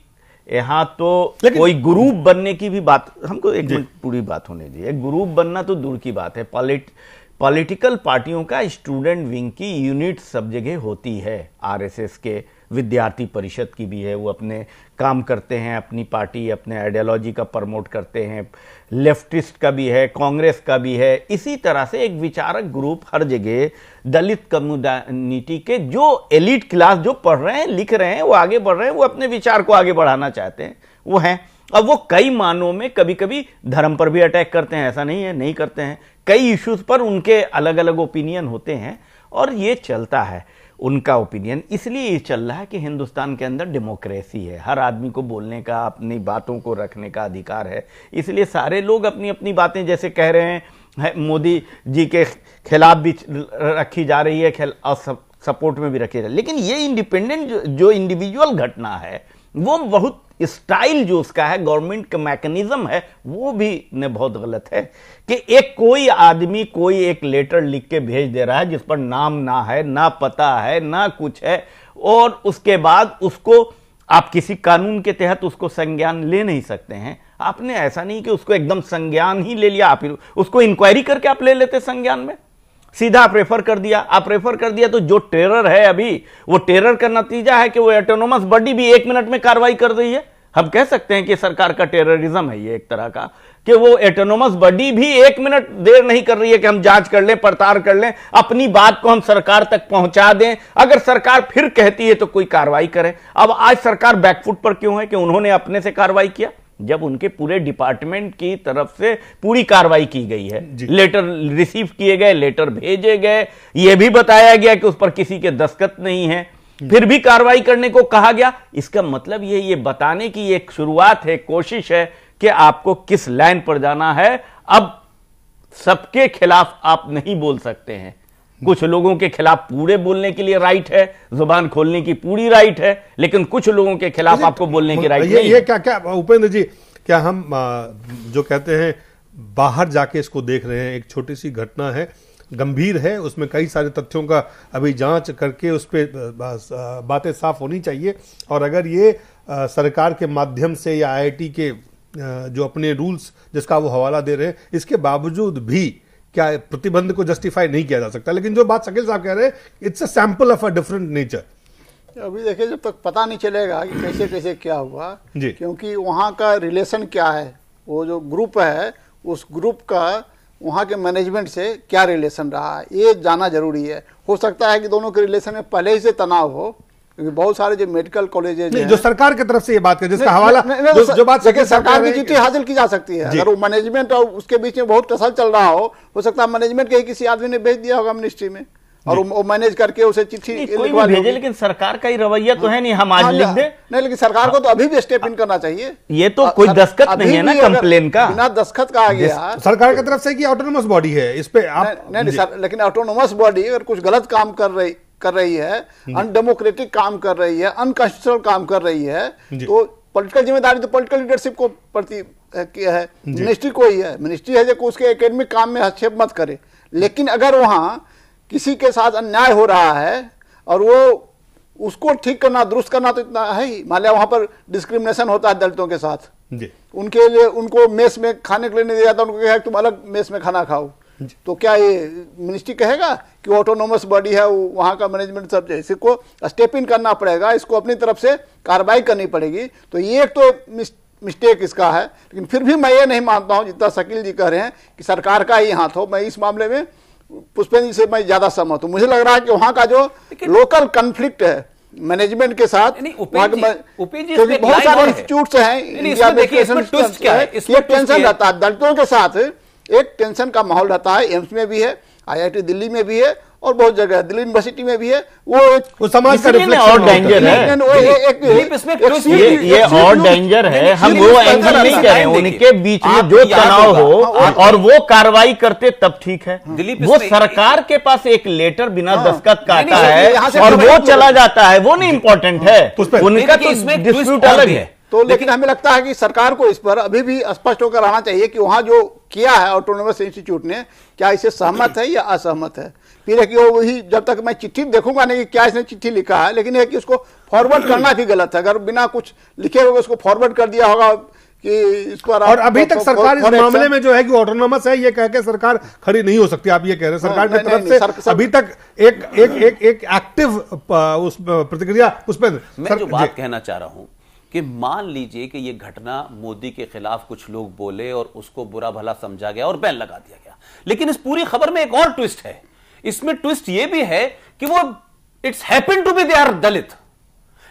यहाँ तो कोई ग्रुप बनने की भी बात, हमको एक मिनट पूरी बात होने दीजिए। ग्रुप बनना तो दूर की बात है, पॉलिटिकल पार्टियों का स्टूडेंट विंग की यूनिट सब जगह होती है। आरएसएस के विद्यार्थी परिषद की भी है, वो अपने काम करते हैं, अपनी पार्टी अपने आइडियोलॉजी का प्रमोट करते हैं। लेफ्टिस्ट का भी है, कांग्रेस का भी है। इसी तरह से एक विचारक ग्रुप हर जगह, दलित कम्युनिटी के जो एलिट क्लास जो पढ़ रहे हैं, लिख रहे हैं, वो आगे बढ़ रहे हैं, वो अपने विचार को आगे बढ़ाना चाहते हैं, वो हैं। अब वो कई मानों में कभी कभी धर्म पर भी अटैक करते हैं, ऐसा नहीं है नहीं करते हैं। कई इश्यूज पर उनके अलग अलग ओपिनियन होते हैं और ये चलता है उनका ओपिनियन। इसलिए ये चल रहा है कि हिंदुस्तान के अंदर डेमोक्रेसी है, हर आदमी को बोलने का, अपनी बातों को रखने का अधिकार है। इसलिए सारे लोग अपनी अपनी बातें जैसे कह रहे हैं, मोदी जी के खिलाफ भी रखी जा रही है और सपोर्ट में भी रखी जा रही है। लेकिन ये इंडिपेंडेंट जो इंडिविजुअल घटना है, वो बहुत स्टाइल जो उसका है, गवर्नमेंट का मैकेनिज्म है, वो भी ने बहुत गलत है कि एक कोई आदमी कोई एक लेटर लिख के भेज दे रहा है जिस पर नाम ना है, ना पता है, ना कुछ है, और उसके बाद उसको आप किसी कानून के तहत उसको संज्ञान ले नहीं सकते हैं। आपने ऐसा नहीं कि उसको एकदम संज्ञान ही ले लिया, आप उसको इंक्वायरी करके आप ले लेते संज्ञान में, सीधा आप रेफर कर दिया। आप रेफर कर दिया तो जो टेरर है अभी, वो टेरर का नतीजा है कि वो ऑटोनोमस बॉडी भी 1 मिनट में कार्रवाई कर रही है। हम कह सकते हैं कि सरकार का टेररिज्म है ये एक तरह का, कि वो ऑटोनोमस बॉडी भी 1 मिनट देर नहीं कर रही है कि हम जांच कर लें, पड़ताल कर लें, अपनी बात को हम सरकार तक पहुंचा दें। अगर सरकार फिर कहती है तो कोई कार्रवाई करे। अब आज सरकार बैकफुट पर क्यों है कि उन्होंने अपने से कार्रवाई किया, जब उनके पूरे डिपार्टमेंट की तरफ से पूरी कार्रवाई की गई है, लेटर रिसीव किए गए, लेटर भेजे गए, यह भी बताया गया कि उस पर किसी के दस्तखत नहीं है, फिर भी कार्रवाई करने को कहा गया। इसका मतलब ये बताने की एक शुरुआत है, कोशिश है कि आपको किस लाइन पर जाना है। अब सबके खिलाफ आप नहीं बोल सकते हैं, कुछ लोगों के खिलाफ पूरे बोलने के लिए राइट है, जुबान खोलने की पूरी राइट है, लेकिन कुछ लोगों के खिलाफ आपको बोलने की राइट नहीं। ये क्या उपेंद्र जी, क्या हम जो कहते हैं बाहर जाके इसको देख रहे हैं, एक छोटी सी घटना है, गंभीर है, उसमें कई सारे तथ्यों का अभी जांच करके उस पर बातें साफ होनी चाहिए, और अगर ये सरकार के माध्यम से या आईआईटी के जो अपने रूल्स जिसका वो हवाला दे रहे हैं, इसके बावजूद भी क्या प्रतिबंध को जस्टिफाई नहीं किया जा सकता। लेकिन जो बात शकील साहब कह रहे हैं, it's a sample of a different nature. अभी देखिए, जब तक पता नहीं चलेगा कि कैसे कैसे क्या हुआ, जी, क्योंकि वहाँ का रिलेशन क्या है, वो जो ग्रुप है उस ग्रुप का वहाँ के मैनेजमेंट से क्या रिलेशन रहा है, ये जानना जरूरी है। हो सकता है कि दोनों के रिलेशन में पहले ही से तनाव हो, क्योंकि बहुत सारे जो मेडिकल कॉलेजेज जो सरकार की तरफ से ये बात कर, जिसका हवाला जो बात देखिए, सरकार की चिट्ठी हासिल की जा सकती है। अगर वो मैनेजमेंट और उसके बीच में बहुत टसल चल रहा हो सकता है मैनेजमेंट के किसी आदमी ने भेज दिया होगा मिनिस्ट्री में, और वो मैनेज करके उसे चिट्ठी लिखवा भेजे। लेकिन सरकार का ही रवैया तो है नहीं, हम आज लिख दे नहीं, लेकिन सरकार को तो अभी भी स्टेप इन करना चाहिए। ये तो कोई दस्तखत नहीं है ना कंप्लेन का, बिना दस्तखत का आ गया सरकार की तरफ से कि ऑटोनोमस बॉडी है, इस पे आप नहीं, लेकिन ऑटोनोमस बॉडी अगर कुछ गलत काम कर रही है, अनडेमोक्रेटिक काम कर रही है, अनकॉन्स्टिट्यूशनल काम कर रही है, तो पॉलिटिकल जिम्मेदारी तो पॉलिटिकल लीडरशिप को प्रति है, मिनिस्ट्री को ही है। मिनिस्ट्री है जो उसके एकेडमिक काम में हस्तक्षेप मत करे। लेकिन अगर वहां किसी के साथ अन्याय हो रहा है और वो उसको ठीक करना, दुरुस्त करना तो इतना है ही। मान लिया वहां पर डिस्क्रिमिनेशन होता है दलितों के साथ, उनके लिए उनको मेस में खाने के लिए नहीं दिया जाता, उनको कहा तुम अलग मेस में खाना खाओ, तो क्या ये मिनिस्ट्री कहेगा कि ऑटोनोमस बॉडी है, वहां का मैनेजमेंट सब जैसे को स्टेप इन करना पड़ेगा, इसको अपनी तरफ से कार्रवाई करनी पड़ेगी। तो ये एक तो मिस्टेक इसका है। लेकिन फिर भी मैं ये नहीं मानता हूं जितना शकील जी कह रहे हैं कि सरकार का ही हाथ हो। मैं इस मामले में पुष्पेंद्र जी से मैं ज्यादा सहमत हूं। मुझे लग रहा है कि वहां का जो लोकल कॉन्फ्लिक्ट है मैनेजमेंट के साथ, क्योंकि बहुत सारे इंस्टीट्यूट्स हैं इंडिया में, ये टेंशन रहता है दलितों के साथ, एक टेंशन का माहौल रहता है। एम्स में भी है, आईआईटी दिल्ली में भी है, और बहुत जगह है, दिल्ली यूनिवर्सिटी में भी है। वो समाज का रिफ्लेक्शन और डेंजर है, ये और डेंजर है। हम वो एंगल नहीं कह रहे, उनके बीच में जो तनाव हो और वो कार्रवाई करते तब ठीक है। वो सरकार के पास एक लेटर बिना दस्तखत का आता है और वो चला जाता है, वो नहीं इंपॉर्टेंट है, उनका तो डिस्प्यूट अलग है। तो लेकिन हमें लगता है कि सरकार को इस पर अभी भी स्पष्ट होकर आना चाहिए कि वहां जो किया है ऑटोनोमस इंस्टीट्यूट ने, क्या इसे सहमत है या असहमत है। फिर है कि वो वही, जब तक मैं चिट्ठी देखूंगा नहीं कि क्या इसने चिट्ठी लिखा है, लेकिन है कि उसको फॉरवर्ड करना भी गलत है। अगर बिना कुछ लिखे हुए उसको फॉरवर्ड कर दिया होगा कि इस पर, और अभी तक सरकार इस मामले में जो है कि ऑटोनोमस है ये कह के सरकार खड़ी नहीं हो सकती, आप ये कह रहे हैं। सरकार की तरफ से अभी तक एक एक्टिव उस प्रतिक्रिया उस पर। मैं जो बात कहना चाह रहा हूं कि मान लीजिए कि ये घटना मोदी के खिलाफ कुछ लोग बोले और उसको बुरा भला समझा गया और बैन लगा दिया गया, लेकिन इस पूरी खबर में एक और ट्विस्ट है। इसमें ट्विस्ट ये भी है कि वो it's happen to be they are Dalit,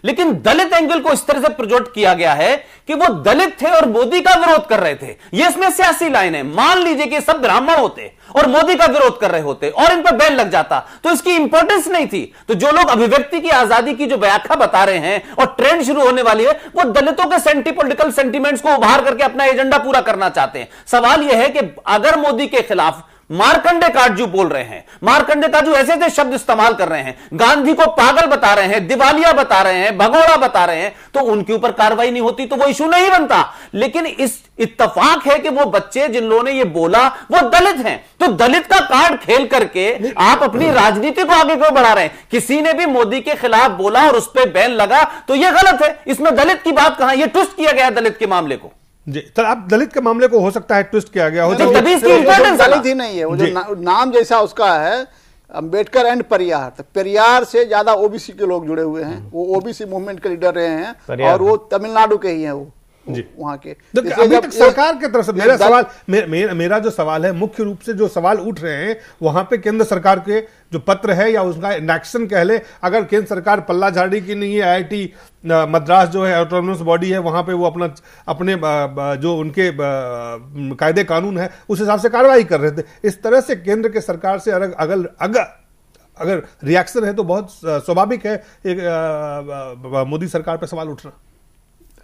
लेकिन दलित एंगल को इस तरह से प्रोजेक्ट किया गया है कि वो दलित थे और मोदी का विरोध कर रहे थे। ये इसमें सियासी लाइन है। मान लीजिए कि सब ब्राह्मण होते और मोदी का विरोध कर रहे होते और इन पर बैन लग जाता तो इसकी इंपॉर्टेंस नहीं थी। तो जो लोग अभिव्यक्ति की आजादी की जो व्याख्या बता रहे हैं और ट्रेंड शुरू होने वाली है, वो दलितों के पॉलिटिकल सेंटिमेंट्स को उभार करके अपना एजेंडा पूरा करना चाहते हैं। सवाल यह है कि अगर मोदी के खिलाफ मार्कंडे काटजू बोल रहे हैं, मार्कंडे काटजू ऐसे ऐसे शब्द इस्तेमाल कर रहे हैं, गांधी को पागल बता रहे हैं, दिवालिया बता रहे हैं, भगोड़ा बता रहे हैं, तो उनके ऊपर कार्रवाई नहीं होती तो वो इशू नहीं बनता। लेकिन इस इत्तेफाक है कि वो बच्चे जिन लोगों ने ये बोला वो दलित हैं, तो दलित का कार्ड खेल करके आप अपनी राजनीति को आगे क्यों बढ़ा रहे हैं। किसी ने भी मोदी के खिलाफ बोला और उस पर बैन लगा तो यह गलत है। इसमें दलित की बात कहां, यह ट्विस्ट किया गया दलित के मामले को। जी, तो अब दलित के मामले को हो सकता है ट्विस्ट किया गया हो, दलित ही नहीं है वो, जो नाम जैसा उसका है अंबेडकर एंड परियार, तो परियार से ज्यादा ओबीसी के लोग जुड़े हुए हैं। वो ओबीसी मूवमेंट के लीडर रहे हैं और वो तमिलनाडु के ही हैं वो वहां के। अभी तक सरकार की तरफ से मेरा सवाल, मेरा जो सवाल है, मुख्य रूप से जो सवाल उठ रहे हैं वहां पे केंद्र सरकार के जो पत्र है या उसका एक्शन कह ले, अगर केंद्र सरकार पल्ला झाड़ी की नहीं है, आईआईटी मद्रास जो है ऑटोनोमस बॉडी है, वहां पे वो अपने जो उनके कायदे कानून है उस हिसाब से कार्रवाई कर रहे थे। इस तरह से केंद्र के सरकार से अगर रिएक्शन है तो बहुत स्वाभाविक है एक मोदी सरकार पर सवाल उठना।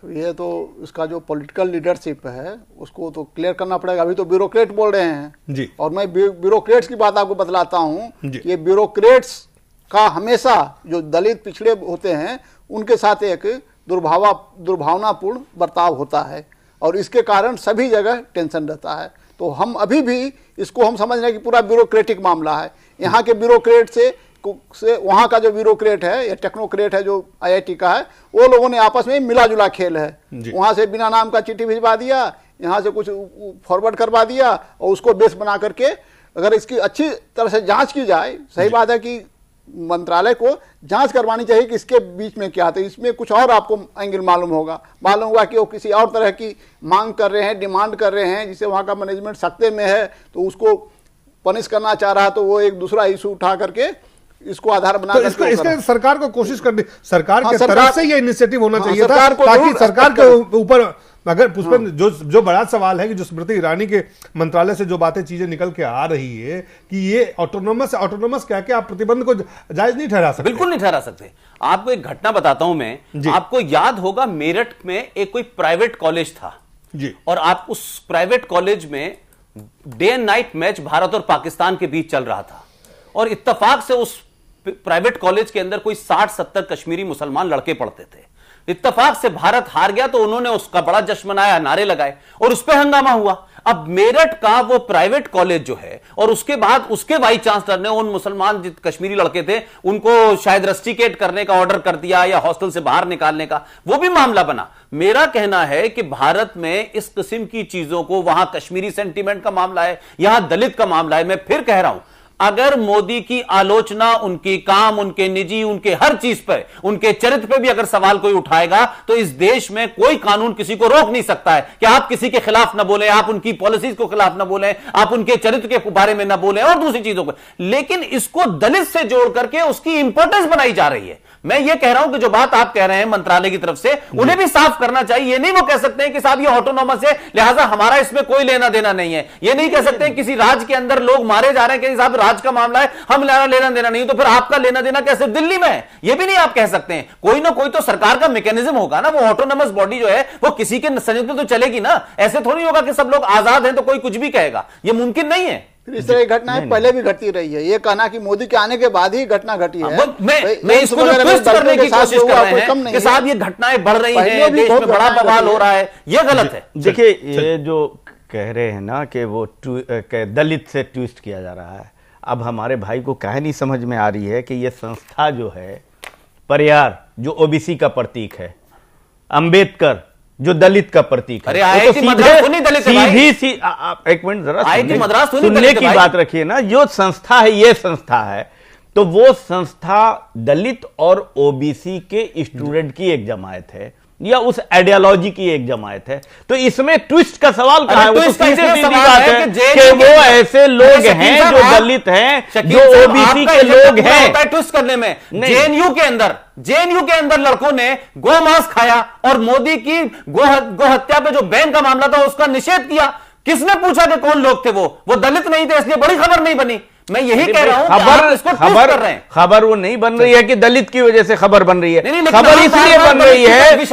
ये तो इसका जो पॉलिटिकल लीडरशिप है उसको तो क्लियर करना पड़ेगा। अभी तो ब्यूरोक्रेट बोल रहे हैं जी, और मैं ब्यूरोक्रेट्स की बात आपको बतलाता हूँ जी। कि ब्यूरोक्रेट्स का हमेशा जो दलित पिछड़े होते हैं उनके साथ एक दुर्भावनापूर्ण बर्ताव होता है और इसके कारण सभी जगह टेंशन रहता है। तो हम अभी भी इसको हम समझ रहे हैं कि पूरा ब्यूरोक्रेटिक मामला है। यहाँ के ब्यूरोक्रेट से वहाँ का जो ब्यूरोक्रेट है या टेक्नोक्रेट है जो IIT का है, वो लोगों ने आपस में मिला जुला खेल है। वहाँ से बिना नाम का चिट्ठी भिजवा दिया, यहाँ से कुछ फॉरवर्ड करवा दिया और उसको बेस बना करके अगर इसकी अच्छी तरह से जांच की जाए, सही बात है कि मंत्रालय को जांच करवानी चाहिए कि इसके बीच में क्या था। इसमें कुछ और आपको एंगल मालूम हुआ कि वो किसी और तरह की मांग कर रहे हैं, डिमांड कर रहे हैं, जिसे वहाँ का मैनेजमेंट सख्ते में है तो उसको पनिश करना चाह रहा, तो वो एक दूसरा इशू उठा करके इसको आधार बना तो इसके सरकार को कोशिश करनी, सरकार के तरफ से ये इनिशिएटिव होना चाहिए था, ताकि सरकार के ऊपर अगर पुष्पन जो बड़ा सवाल है कि जो स्मृति ईरानी के मंत्रालय से जो बातें चीजें निकल के आ रही है कि ये ऑटोनोमस क्या क्या आप प्रतिबंध को जायज नहीं ठहरा सकते। बिल्कुल नहीं ठहरा सकते। आपको एक घटना बताता हूं मैं, आपको याद होगा मेरठ में एक कोई प्राइवेट कॉलेज था जी, और आप उस प्राइवेट कॉलेज में day and night match Bharat और पाकिस्तान के बीच चल रहा था और इत्तेफाक से उस प्राइवेट कॉलेज के अंदर कोई 60-70 कश्मीरी मुसलमान लड़के पढ़ते थे। इत्तेफाक से भारत हार गया तो उन्होंने उसका बड़ा जश्न मनाया, नारे लगाए और उस पर हंगामा हुआ। अब मेरठ का वो प्राइवेट कॉलेज जो है और उसके बाद उसके वाइस चांसलर ने उन मुसलमान कश्मीरी लड़के थे उनको शायद रस्टिकेट करने का ऑर्डर कर दिया या हॉस्टल से बाहर निकालने का, वो भी मामला बना। मेरा कहना है कि भारत में इस किस्म की चीजों को, वहां कश्मीरी सेंटीमेंट का मामला है, यहां दलित का मामला है। मैं फिर कह रहा हूं, अगर मोदी की आलोचना उनकी काम, उनके निजी, उनके हर चीज पर, उनके चरित्र पर भी अगर सवाल कोई उठाएगा तो इस देश में कोई कानून किसी को रोक नहीं सकता है कि आप किसी के खिलाफ ना बोलें, आप उनकी पॉलिसीज को खिलाफ ना बोलें, आप उनके चरित्र के बारे में ना बोलें और दूसरी चीजों को। लेकिन इसको दलित से जोड़ करके उसकी इंपॉर्टेंस बनाई जा रही है। मैं ये कह रहा हूं कि जो बात आप कह रहे हैं मंत्रालय की तरफ से, उन्हें भी साफ करना चाहिए। ये नहीं वो कह सकते हैं कि साहब ये ऑटोनॉमस है लिहाजा हमारा इसमें कोई लेना देना नहीं है। ये नहीं कह सकते किसी राज्य के अंदर लोग मारे जा रहे हैं कि साहब राज्य का मामला है, हम लेना देना नहीं, तो फिर आपका लेना देना कैसे दिल्ली में है? ये भी नहीं आप कह सकते हैं। कोई ना कोई तो सरकार का मैकेनिज्म होगा ना। वो ऑटोनॉमस बॉडी जो है वो किसी के संयुक्त तो चलेगी ना। ऐसे थोड़ी होगा कि सब लोग आजाद हैं तो कोई कुछ भी कहेगा, ये मुमकिन नहीं है। इस तरह की घटनाएं पहले भी घटती रही है। ये कहना कि मोदी के आने के बाद ही घटना घटी है, मैं इसको ट्विस्ट करने की कोशिश कर रहे हैं कि साहब ये घटनाएं बढ़ रही हैं, देश में बड़ा बवाल हो रहा है, ये गलत है। देखिए ये जो कह रहे हैं ना कि वो दलित से ट्विस्ट किया जा रहा है, अब हमारे भाई को कह नहीं समझ में आ रही है कि ये संस्था जो है परियार जो ओबीसी का प्रतीक है, अंबेडकर जो दलित का प्रतीक है, अरे IIT मद्रास तो नहीं दलित है भाई। सीधी एक मिनट जरा IIT मद्रास तो नहीं सुनने दलित की है बात रखिए ना। जो संस्था है ये संस्था है, तो वो संस्था दलित और ओबीसी के स्टूडेंट की एक जमायत है या उस आइडियोलॉजी की एक जमायत है। तो इसमें ट्विस्ट का सवाल कहां है? वो तो सीधी बात है कि वो ऐसे लोग हैं जो दलित हैं, जो ओबीसी के लोग हैं। ट्विस्ट करने में जेएनयू के अंदर लड़कों ने गो मांस खाया और मोदी की गो हत्या पे जो बैन का मामला था उसका निषेध किया। किसने पूछा कि कौन लोग थे? वो दलित नहीं थे, इसलिए बड़ी खबर नहीं बनी। मैं यही कह रहा हूं खबर वो नहीं बन रही है कि दलित की वजह से खबर बन रही है। खबर इसलिए बन रही है कि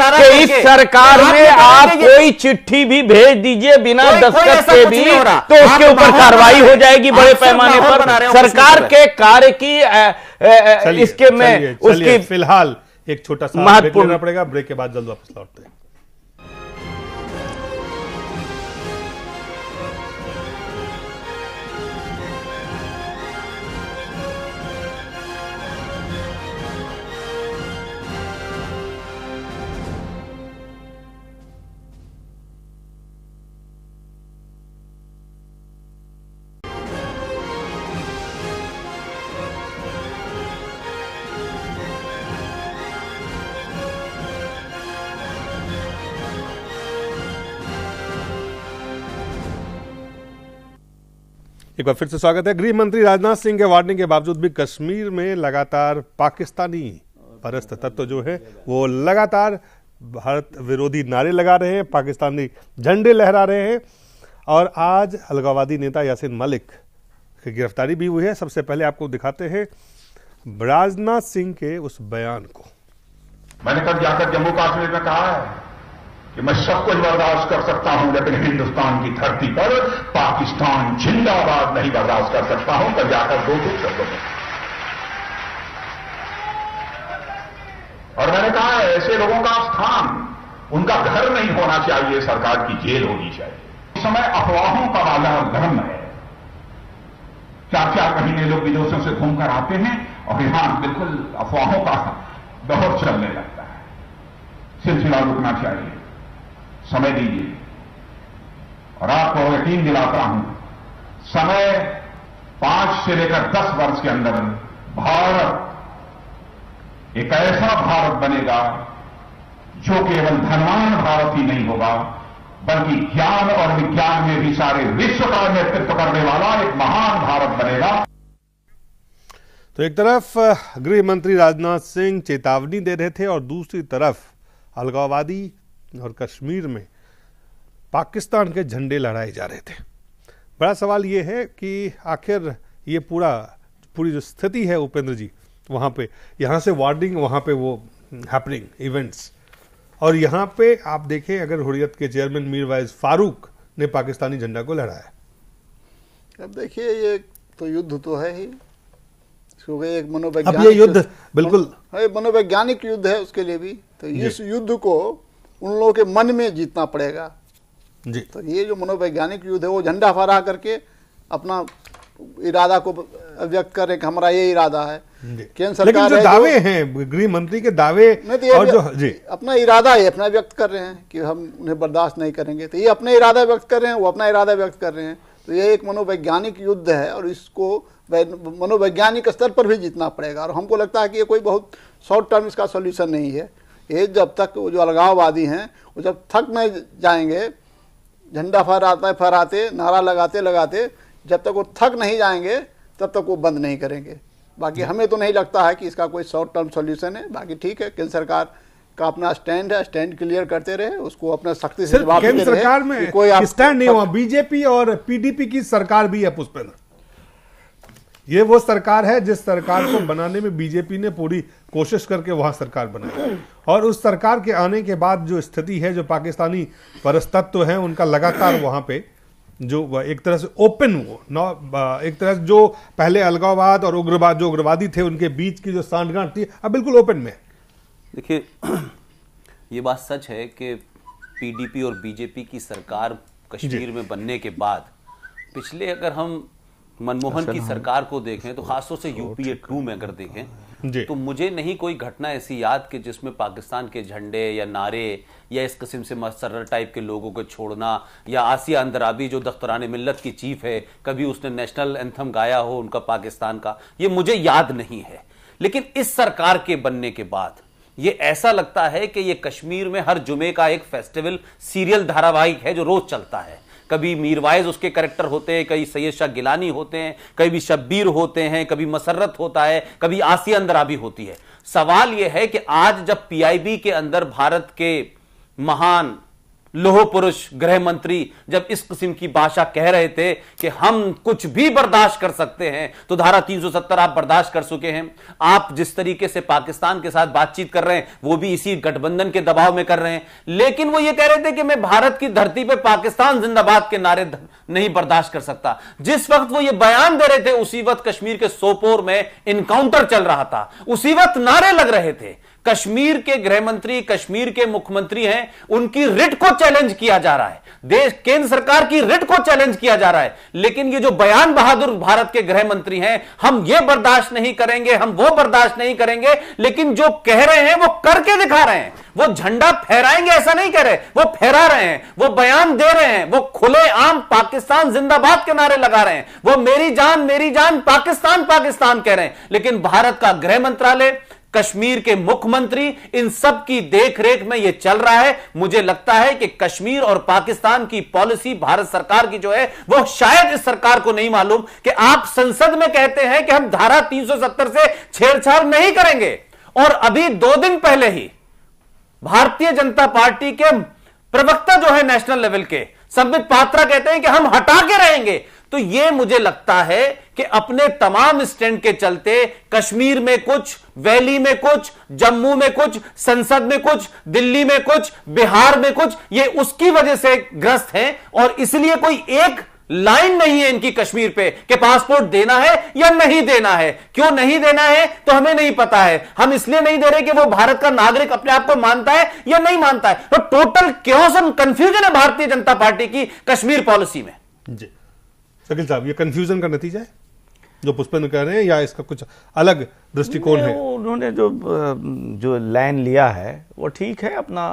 इस सरकार में आप कोई चिट्ठी भी भेज दीजिए बिना दस्तखत के भी तो उसके ऊपर कार्रवाई हो जाएगी बड़े पैमाने पर। सरकार के कार्य की इसके में उसकी फिलहाल एक छोटा सा महत्वपूर्ण लेना पड़ेगा, ब्रेक के बाद जल्द वापस लौटते हैं। एक बार फिर से स्वागत है। गृह मंत्री राजनाथ सिंह के वार्निंग के बावजूद भी कश्मीर में लगातार पाकिस्तानी परस्त तत्व जो है वो लगातार भारत विरोधी नारे लगा रहे हैं, पाकिस्तानी झंडे लहरा रहे हैं। और आज अलगाववादी नेता यासीन मलिक की गिरफ्तारी भी हुई है। सबसे पहले आपको दिखाते हैं राजनाथ सिंह के उस बयान को। मैंने कल जाकर जम्मू कश्मीर में कहा है कि मैं सब कुछ बर्दाश्त कर सकता हूं, लेकिन हिंदुस्तान की धरती पर पाकिस्तान जिंदाबाद नहीं बर्दाश्त कर सकता हूं। कल जाकर दो शब्दों में और मैंने कहा ऐसे लोगों का स्थान उनका घर नहीं होना चाहिए, सरकार की जेल होनी चाहिए। इस समय अफवाहों का वाला धर्म है। 4-4 महीने लोग विदेशों से घूमकर आते हैं और यहां बिल्कुल अफवाहों का दौर चलने लगता है। सिलसिला रुकना चाहिए, समय दीजिए। और आपको यकीन दिलाता हूं, समय 5 से लेकर 10 वर्ष के अंदर भारत एक ऐसा भारत बनेगा जो केवल धनवान भारत ही नहीं होगा, बल्कि ज्ञान और विज्ञान में भी सारे विश्व का नेतृत्व करने वाला एक महान भारत बनेगा। तो एक तरफ गृह मंत्री राजनाथ सिंह चेतावनी दे रहे थे और दूसरी तरफ अलगाववादी और कश्मीर में पाकिस्तान के झंडे लहराए जा रहे थे। बड़ा सवाल ये है कि आखिर ये पूरी जो स्थिति है उपेंद्र जी, वहाँ पे यहाँ से वार्निंग, वहाँ पे वो हैपनिंग इवेंट्स, और यहाँ पे आप देखें अगर हुर्रियत के चेयरमैन मीरवाइज फारूक ने पाकिस्तानी झंडा को लहराया। अब देखिए ये तो युद्ध तो है ही, क्योंकि एक मनोवैज्ञानिक, अब ये युद्ध बिल्कुल मनोवैज्ञानिक युद्ध है उसके लिए भी। तो इस युद्ध को उन लोगों के मन में जीतना पड़ेगा जी। तो ये जो मनोवैज्ञानिक युद्ध है वो झंडा फहरा करके अपना इरादा को व्यक्त करें कि हमारा ये इरादा है। केंद्र सरकार, लेकिन जो दावे हैं गृह मंत्री के दावे और जो जी अपना इरादा है अपना व्यक्त कर रहे हैं कि हम उन्हें बर्दाश्त नहीं करेंगे, तो ये अपना इरादा व्यक्त कर रहे हैं, वो अपना इरादा व्यक्त कर रहे हैं। तो ये एक मनोवैज्ञानिक युद्ध है और इसको मनोवैज्ञानिक स्तर पर भी जीतना पड़ेगा। और हमको लगता है कि ये कोई बहुत शॉर्ट टर्म इसका सोल्यूशन नहीं है। ये जब तक वो जो अलगाववादी हैं वो जब थक नहीं जाएंगे, झंडा फहराते नारा लगाते जब तक वो थक नहीं जाएंगे तब तक वो बंद नहीं करेंगे। बाकी हमें तो नहीं लगता है कि इसका कोई शॉर्ट टर्म सॉल्यूशन है। बाकी ठीक है, केंद्र सरकार का अपना स्टैंड है, स्टैंड क्लियर करते रहे, उसको अपना सख्ती से जवाब देते रहे। केंद्र सरकार में कोई स्टैंड नहीं हुआ, बीजेपी और पीडीपी की सरकार भी है पुष्पेंद्र। ये वो सरकार है जिस सरकार को बनाने में बीजेपी ने पूरी कोशिश करके वहां सरकार बनाई, और उस सरकार के आने के बाद जो स्थिति है, जो पाकिस्तानी परस्तत्व है उनका लगातार वहां पे जो एक तरह से ओपन एक तरह से जो पहले अलगाववाद और उग्रवाद, जो उग्रवादी थे उनके बीच की जो सांठगांठ थी, अब बिल्कुल ओपन में। देखिए ये बात सच है कि पीडीपी और बीजेपी की सरकार कश्मीर में बनने के बाद पिछले, अगर हम मनमोहन की सरकार को देखें तो खासतौर से यूपीए 2 में अगर देखें तो मुझे नहीं कोई घटना ऐसी याद कि जिसमें पाकिस्तान के झंडे या नारे या इस किस्म से मसर्रत टाइप के लोगों को छोड़ना, या आसिया अंदराबी जो दख्तरान मिल्लत की चीफ है, कभी उसने नेशनल एंथम गाया हो उनका पाकिस्तान का, ये मुझे याद नहीं है। लेकिन इस सरकार के बनने के बाद ये ऐसा लगता है कि ये कश्मीर में हर जुमे का एक फेस्टिवल सीरियल धारावाहिक है जो रोज चलता है। कभी मीरवाइज उसके कैरेक्टर होते हैं, कभी सैयद शाह गिलानी होते हैं, कभी शब्बीर होते हैं, कभी मसर्रत होता है, कभी आसिया अंदराबी होती है। सवाल यह है कि आज जब पीआईबी के अंदर भारत के महान लोह पुरुष गृह मंत्री जब इस किस्म की भाषा कह रहे थे कि हम कुछ भी बर्दाश्त कर सकते हैं, तो धारा 370 आप बर्दाश्त कर चुके हैं। आप जिस तरीके से पाकिस्तान के साथ बातचीत कर रहे हैं वो भी इसी गठबंधन के दबाव में कर रहे हैं। लेकिन वो ये कह रहे थे कि मैं भारत की धरती पे पाकिस्तान जिंदाबाद के नारे नहीं बर्दाश्त कर सकता। जिस वक्त वो ये बयान दे रहे थे उसी वक्त कश्मीर के सोपोर में इनकाउंटर चल रहा था, उसी वक्त नारे लग रहे थे। कश्मीर के गृह मंत्री, कश्मीर के मुख्यमंत्री हैं, उनकी रिट को चैलेंज किया जा रहा है, देश केंद्र सरकार की रिट को चैलेंज किया जा रहा है। लेकिन ये जो बयान बहादुर भारत के गृह मंत्री हैं, हम ये बर्दाश्त नहीं करेंगे, हम वो बर्दाश्त नहीं करेंगे, लेकिन जो कह रहे हैं वो करके दिखा रहे हैं। वो झंडा फहराएंगे ऐसा नहीं कह रहे, वो फहरा रहे हैं, वो बयान दे रहे हैं, वो खुले आम पाकिस्तान जिंदाबाद के नारे लगा रहे हैं, वो मेरी जान पाकिस्तान पाकिस्तान कह रहे हैं। लेकिन भारत का गृह मंत्रालय, कश्मीर के मुख्यमंत्री, इन सब की देखरेख में यह चल रहा है। मुझे लगता है कि कश्मीर और पाकिस्तान की पॉलिसी भारत सरकार की जो है वो शायद इस सरकार को नहीं मालूम कि आप संसद में कहते हैं कि हम धारा 370 से छेड़छाड़ नहीं करेंगे, और अभी 2 दिन पहले ही भारतीय जनता पार्टी के प्रवक्ता जो है नेशनल लेवल के संबित पात्रा कहते हैं कि हम हटा के रहेंगे। तो ये मुझे लगता है कि अपने तमाम स्टैंड के चलते कश्मीर में कुछ, वैली में कुछ, जम्मू में कुछ, संसद में कुछ, दिल्ली में कुछ, बिहार में कुछ, ये उसकी वजह से ग्रस्त हैं। और इसलिए कोई एक लाइन नहीं है इनकी कश्मीर पे कि पासपोर्ट देना है या नहीं देना है। क्यों नहीं देना है तो हमें नहीं पता है। हम इसलिए नहीं दे रहे कि वो भारत का नागरिक अपने आप को मानता है या नहीं मानता है। तो टोटल क्योस एंड कंफ्यूजन है भारतीय जनता पार्टी की कश्मीर पॉलिसी में। जी शकील साहब, ये कंफ्यूजन का नतीजा है जो पुष्पेंद्र कह रहे हैं, या इसका कुछ अलग दृष्टिकोण है? उन्होंने जो लाइन लिया है वो ठीक है, अपना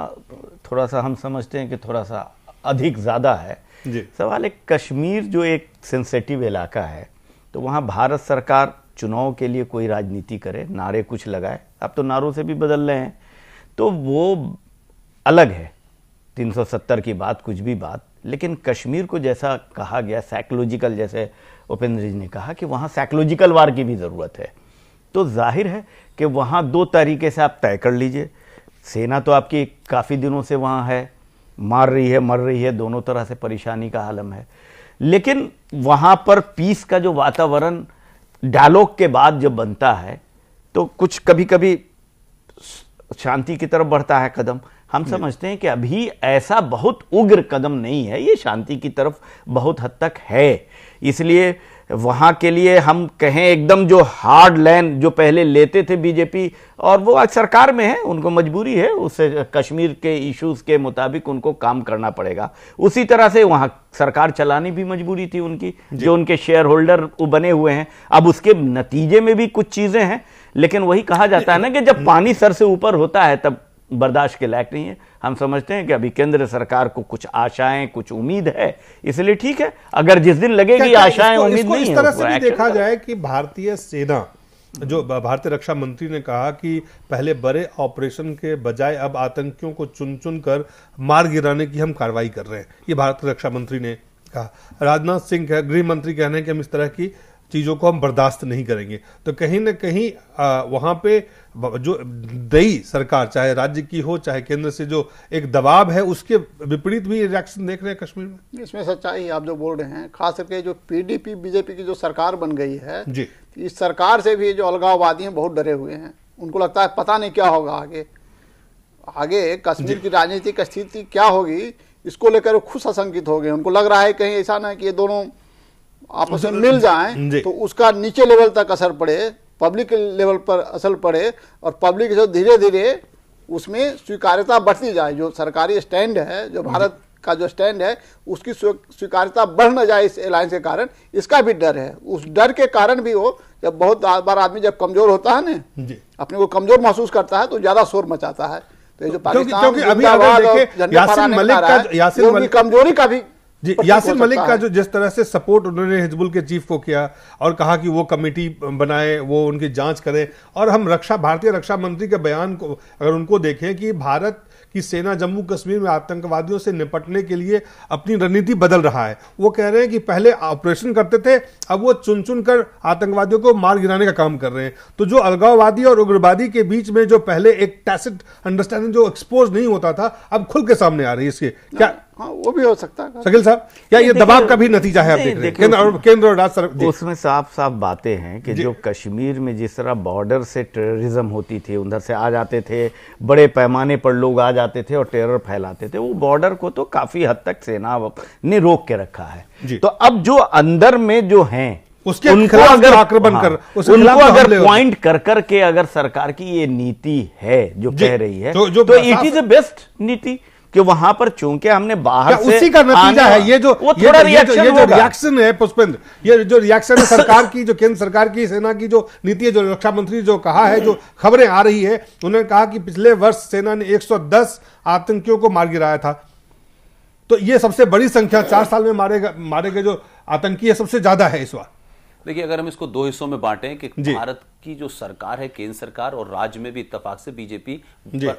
थोड़ा सा हम समझते हैं कि थोड़ा सा अधिक ज्यादा है। सवाल है कश्मीर जो एक सेंसिटिव इलाका है, तो वहां भारत सरकार चुनाव के लिए कोई राजनीति करे, नारे कुछ लगाए, अब तो नारों से भी बदल रहे हैं, तो वो अलग है 370 की बात, कुछ भी बात। लेकिन कश्मीर को जैसा कहा गया साइकोलॉजिकल, जैसे उपेंद्र जी ने कहा कि वहाँ साइकोलॉजिकल वार की भी ज़रूरत है, तो जाहिर है कि वहाँ दो तरीके से आप तय कर लीजिए। सेना तो आपकी काफ़ी दिनों से वहाँ है, मार रही है, मर रही है, दोनों तरह से परेशानी का आलम है। लेकिन वहाँ पर पीस का जो वातावरण डायलॉग के बाद जब बनता है तो कुछ कभी कभी शांति की तरफ बढ़ता है कदम। हम समझते हैं कि अभी ऐसा बहुत उग्र कदम नहीं है, ये शांति की तरफ बहुत हद तक है। इसलिए वहाँ के लिए हम कहें एकदम जो हार्ड लाइन जो पहले लेते थे बीजेपी, और वो आज सरकार में है, उनको मजबूरी है, उससे कश्मीर के इश्यूज के मुताबिक उनको काम करना पड़ेगा। उसी तरह से वहाँ सरकार चलानी भी मजबूरी थी उनकी, जो उनके शेयर होल्डर बने हुए हैं। अब उसके नतीजे में भी कुछ चीज़ें हैं, लेकिन वही कहा जाता है ना कि जब पानी सर से ऊपर होता है तब बर्दाश्त के लायक नहीं है। हम समझते हैं कि अभी केंद्र सरकार को कुछ आशाएं, कुछ उम्मीद है, इसलिए ठीक है। अगर जिस दिन लगेगी आशाएं, उम्मीद नहीं है, इस तरह से भी देखा जाए कि भारतीय सेना, जो भारतीय रक्षा मंत्री ने कहा कि पहले बड़े ऑपरेशन के बजाय अब आतंकियों को चुन चुन कर मार गिराने की हम कार्रवाई कर रहे हैं, ये भारतीय रक्षा मंत्री ने कहा। राजनाथ सिंह गृह मंत्री कह रहे हैं कि हम इस तरह की चीज़ों को हम बर्दाश्त नहीं करेंगे। तो कहीं ना कहीं वहाँ पे जो नई सरकार, चाहे राज्य की हो चाहे केंद्र से जो एक दबाव है, उसके विपरीत भी रिएक्शन देख रहे हैं कश्मीर में। इसमें सच्चाई आप जो बोल रहे हैं, खास करके जो पीडीपी बीजेपी की जो सरकार बन गई है जी, इस सरकार से भी जो अलगाववादी हैं बहुत डरे हुए हैं। उनको लगता है पता नहीं क्या होगा आगे कश्मीर की राजनीतिक स्थिति क्या होगी, इसको लेकर वो खुद आशंकित हो गए। उनको लग रहा है कहीं ऐसा ना कि ये दोनों आपस में मिल जाएं तो उसका नीचे लेवल तक असर पड़े, पब्लिक लेवल पर असर पड़े, और पब्लिक जो धीरे धीरे उसमें स्वीकार्यता बढ़ती जाए। जो सरकारी स्टैंड है, जो भारत का जो स्टैंड है, उसकी स्वीकार्यता बढ़ न जाए इस अलायंस के कारण, इसका भी डर है। उस डर के कारण भी वो, जब बहुत बार आदमी जब कमजोर होता है ना, अपने को कमजोर महसूस करता है तो ज्यादा शोर मचाता है। तो ये जो पाकिस्तान कमजोरी का भी जी, यासिर मलिक का जो जिस तरह से सपोर्ट उन्होंने हिजबुल के चीफ को किया और कहा कि वो कमेटी बनाए, वो उनकी जांच करें, और हम भारतीय रक्षा मंत्री के बयान को अगर उनको देखें कि भारत की सेना जम्मू कश्मीर में आतंकवादियों से निपटने के लिए अपनी रणनीति बदल रहा है। वो कह रहे हैं कि पहले ऑपरेशन करते थे, अब वो चुन चुन कर आतंकवादियों को मार गिराने का काम कर रहे हैं। तो जो अलगाववादी और उग्रवादी के बीच में जो पहले एक टैसिट अंडरस्टैंडिंग जो एक्सपोज नहीं होता था, अब खुल के सामने आ रही है। इसके क्या वो भी हो सकता है शकील साहब, क्या ये दबाव का भी नतीजा है? आप देख रहे हैं केंद्र और राज्य सरकार, उसमें साफ साफ बातें हैं कि जो कश्मीर में जिस तरह बॉर्डर से टेररिज्म होती थी, उधर से आ जाते थे, बड़े पैमाने पर लोग आ जाते थे और टेरर फैलाते थे, वो बॉर्डर को तो काफी हद तक सेना ने रोक के रखा है। तो अब जो अंदर में जो हैं उनको अगर आक्रमण कर, उनको अगर पॉइंट कर करके अगर सरकार की ये नीति है जो कह रही है, तो इट इज द बेस्ट नीति कि वहां पर चूंकि हमने बाहर से उसी का नतीजा है ये जो रिएक्शन है पुष्पेंद्र, ये जो रिएक्शन है सरकार की, जो केंद्र सरकार की सेना की जो नीति है, जो रक्षा मंत्री जो कहा है, जो खबरें आ रही है, उन्होंने कहा कि पिछले वर्ष सेना ने 110 आतंकियों को मार गिराया था। तो ये सबसे बड़ी संख्या 4 साल में मारे गए जो आतंकी है, सबसे ज्यादा है इस बार। देखिए, अगर हम इसको दो हिस्सों में बांटें कि भारत की जो सरकार है, केंद्र सरकार, और राज्य में भी इत्तेफाक से बीजेपी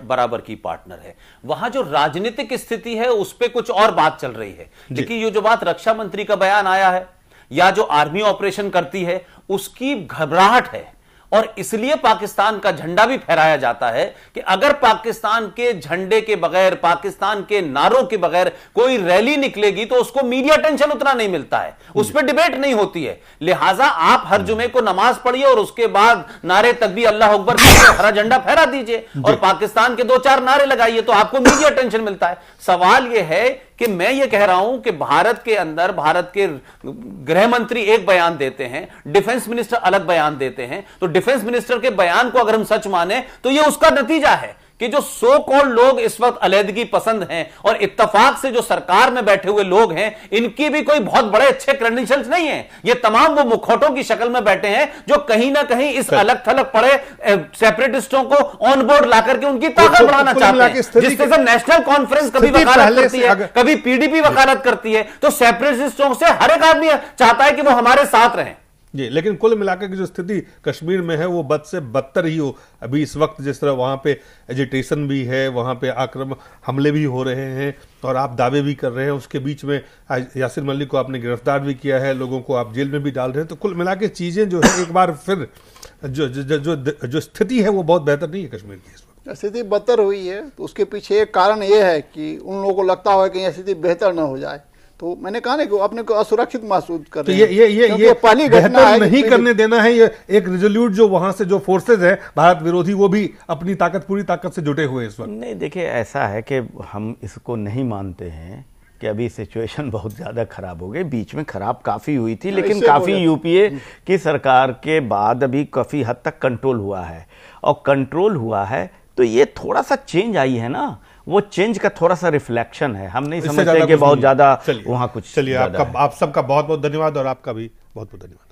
बराबर की पार्टनर है, वहां जो राजनीतिक स्थिति है उस पर कुछ और बात चल रही है। देखिए, ये जो बात रक्षा मंत्री का बयान आया है या जो आर्मी ऑपरेशन करती है उसकी घबराहट है, और इसलिए पाकिस्तान का झंडा भी फहराया जाता है कि अगर पाकिस्तान के झंडे के बगैर, पाकिस्तान के नारों के बगैर कोई रैली निकलेगी तो उसको मीडिया अटेंशन उतना नहीं मिलता है, उस पर डिबेट नहीं होती है। लिहाजा आप हर जुमे को नमाज पढ़िए और उसके बाद नारे तकबीर अल्लाह अकबर हरा झंडा फहरा दीजिए और पाकिस्तान के 2-4 नारे लगाइए तो आपको मीडिया अटेंशन मिलता है। सवाल यह है कि मैं ये कह रहा हूं कि भारत के अंदर भारत के गृह मंत्री एक बयान देते हैं, डिफेंस मिनिस्टर अलग बयान देते हैं, तो डिफेंस मिनिस्टर के बयान को अगर हम सच माने तो ये उसका नतीजा है कि जो सो कॉल्ड लोग इस वक्त अलहदगी पसंद हैं और इत्तेफाक से जो सरकार में बैठे हुए लोग हैं, इनकी भी कोई बहुत बड़े अच्छे क्रेडेंशियल्स नहीं है। ये तमाम वो मुखौटों की शक्ल में बैठे हैं जो कहीं ना कहीं इस अलग थलग पड़े सेपरेटिस्टों को ऑन बोर्ड लाकर के उनकी ताकत बढ़ाना चाहते हैं। जिस तरह से नेशनल कॉन्फ्रेंस कभी वकालत करती है, कभी पीडीपी वकालत करती है, तो सेपरेटिस्टों से हर एक आदमी चाहता है कि वो हमारे साथ रहें जी। लेकिन कुल मिलाकर की जो स्थिति कश्मीर में है वो बद से बदतर ही हो अभी इस वक्त। जिस तरह वहाँ पे एजिटेशन भी है, वहाँ पे आक्रमण हमले भी हो रहे हैं और आप दावे भी कर रहे हैं, उसके बीच में यासिर मलिक को आपने गिरफ्तार भी किया है, लोगों को आप जेल में भी डाल रहे हैं। तो कुल मिला के चीज़ें जो है एक बार फिर जो स्थिति है वो बहुत बेहतर नहीं है कश्मीर की इस वक्त। स्थिति बदतर हुई है तो उसके पीछे एक कारण ये है कि उन लोगों को लगता है कि यह स्थिति बेहतर न हो जाए। तो मैंने कहा ना कि अपने को असुरक्षित महसूस कर रहे हैं। ये पहली घटना है नहीं करने देना है। ये एक रिजोल्यूट जो वहां से जो फोर्सेज है भारत विरोधी वो भी अपनी पूरी ताकत से जुटे हुए इस वक्त। नहीं, देखिए ऐसा है कि हम इसको नहीं मानते हैं कि अभी सिचुएशन बहुत ज़्यादा खराब हो गई। बीच में खराब काफ़ी हुई थी लेकिन काफ़ी यूपीए की सरकार के बाद अभी काफ़ी हद तक कंट्रोल हुआ है। और कंट्रोल हुआ है तो ये थोड़ा सा चेंज आई है ना, वो चेंज का थोड़ा सा रिफ्लेक्शन है। हम नहीं समझते कि बहुत ज़्यादा वहाँ कुछ। चलिए, आप सबका बहुत बहुत धन्यवाद और आपका भी बहुत बहुत धन्यवाद।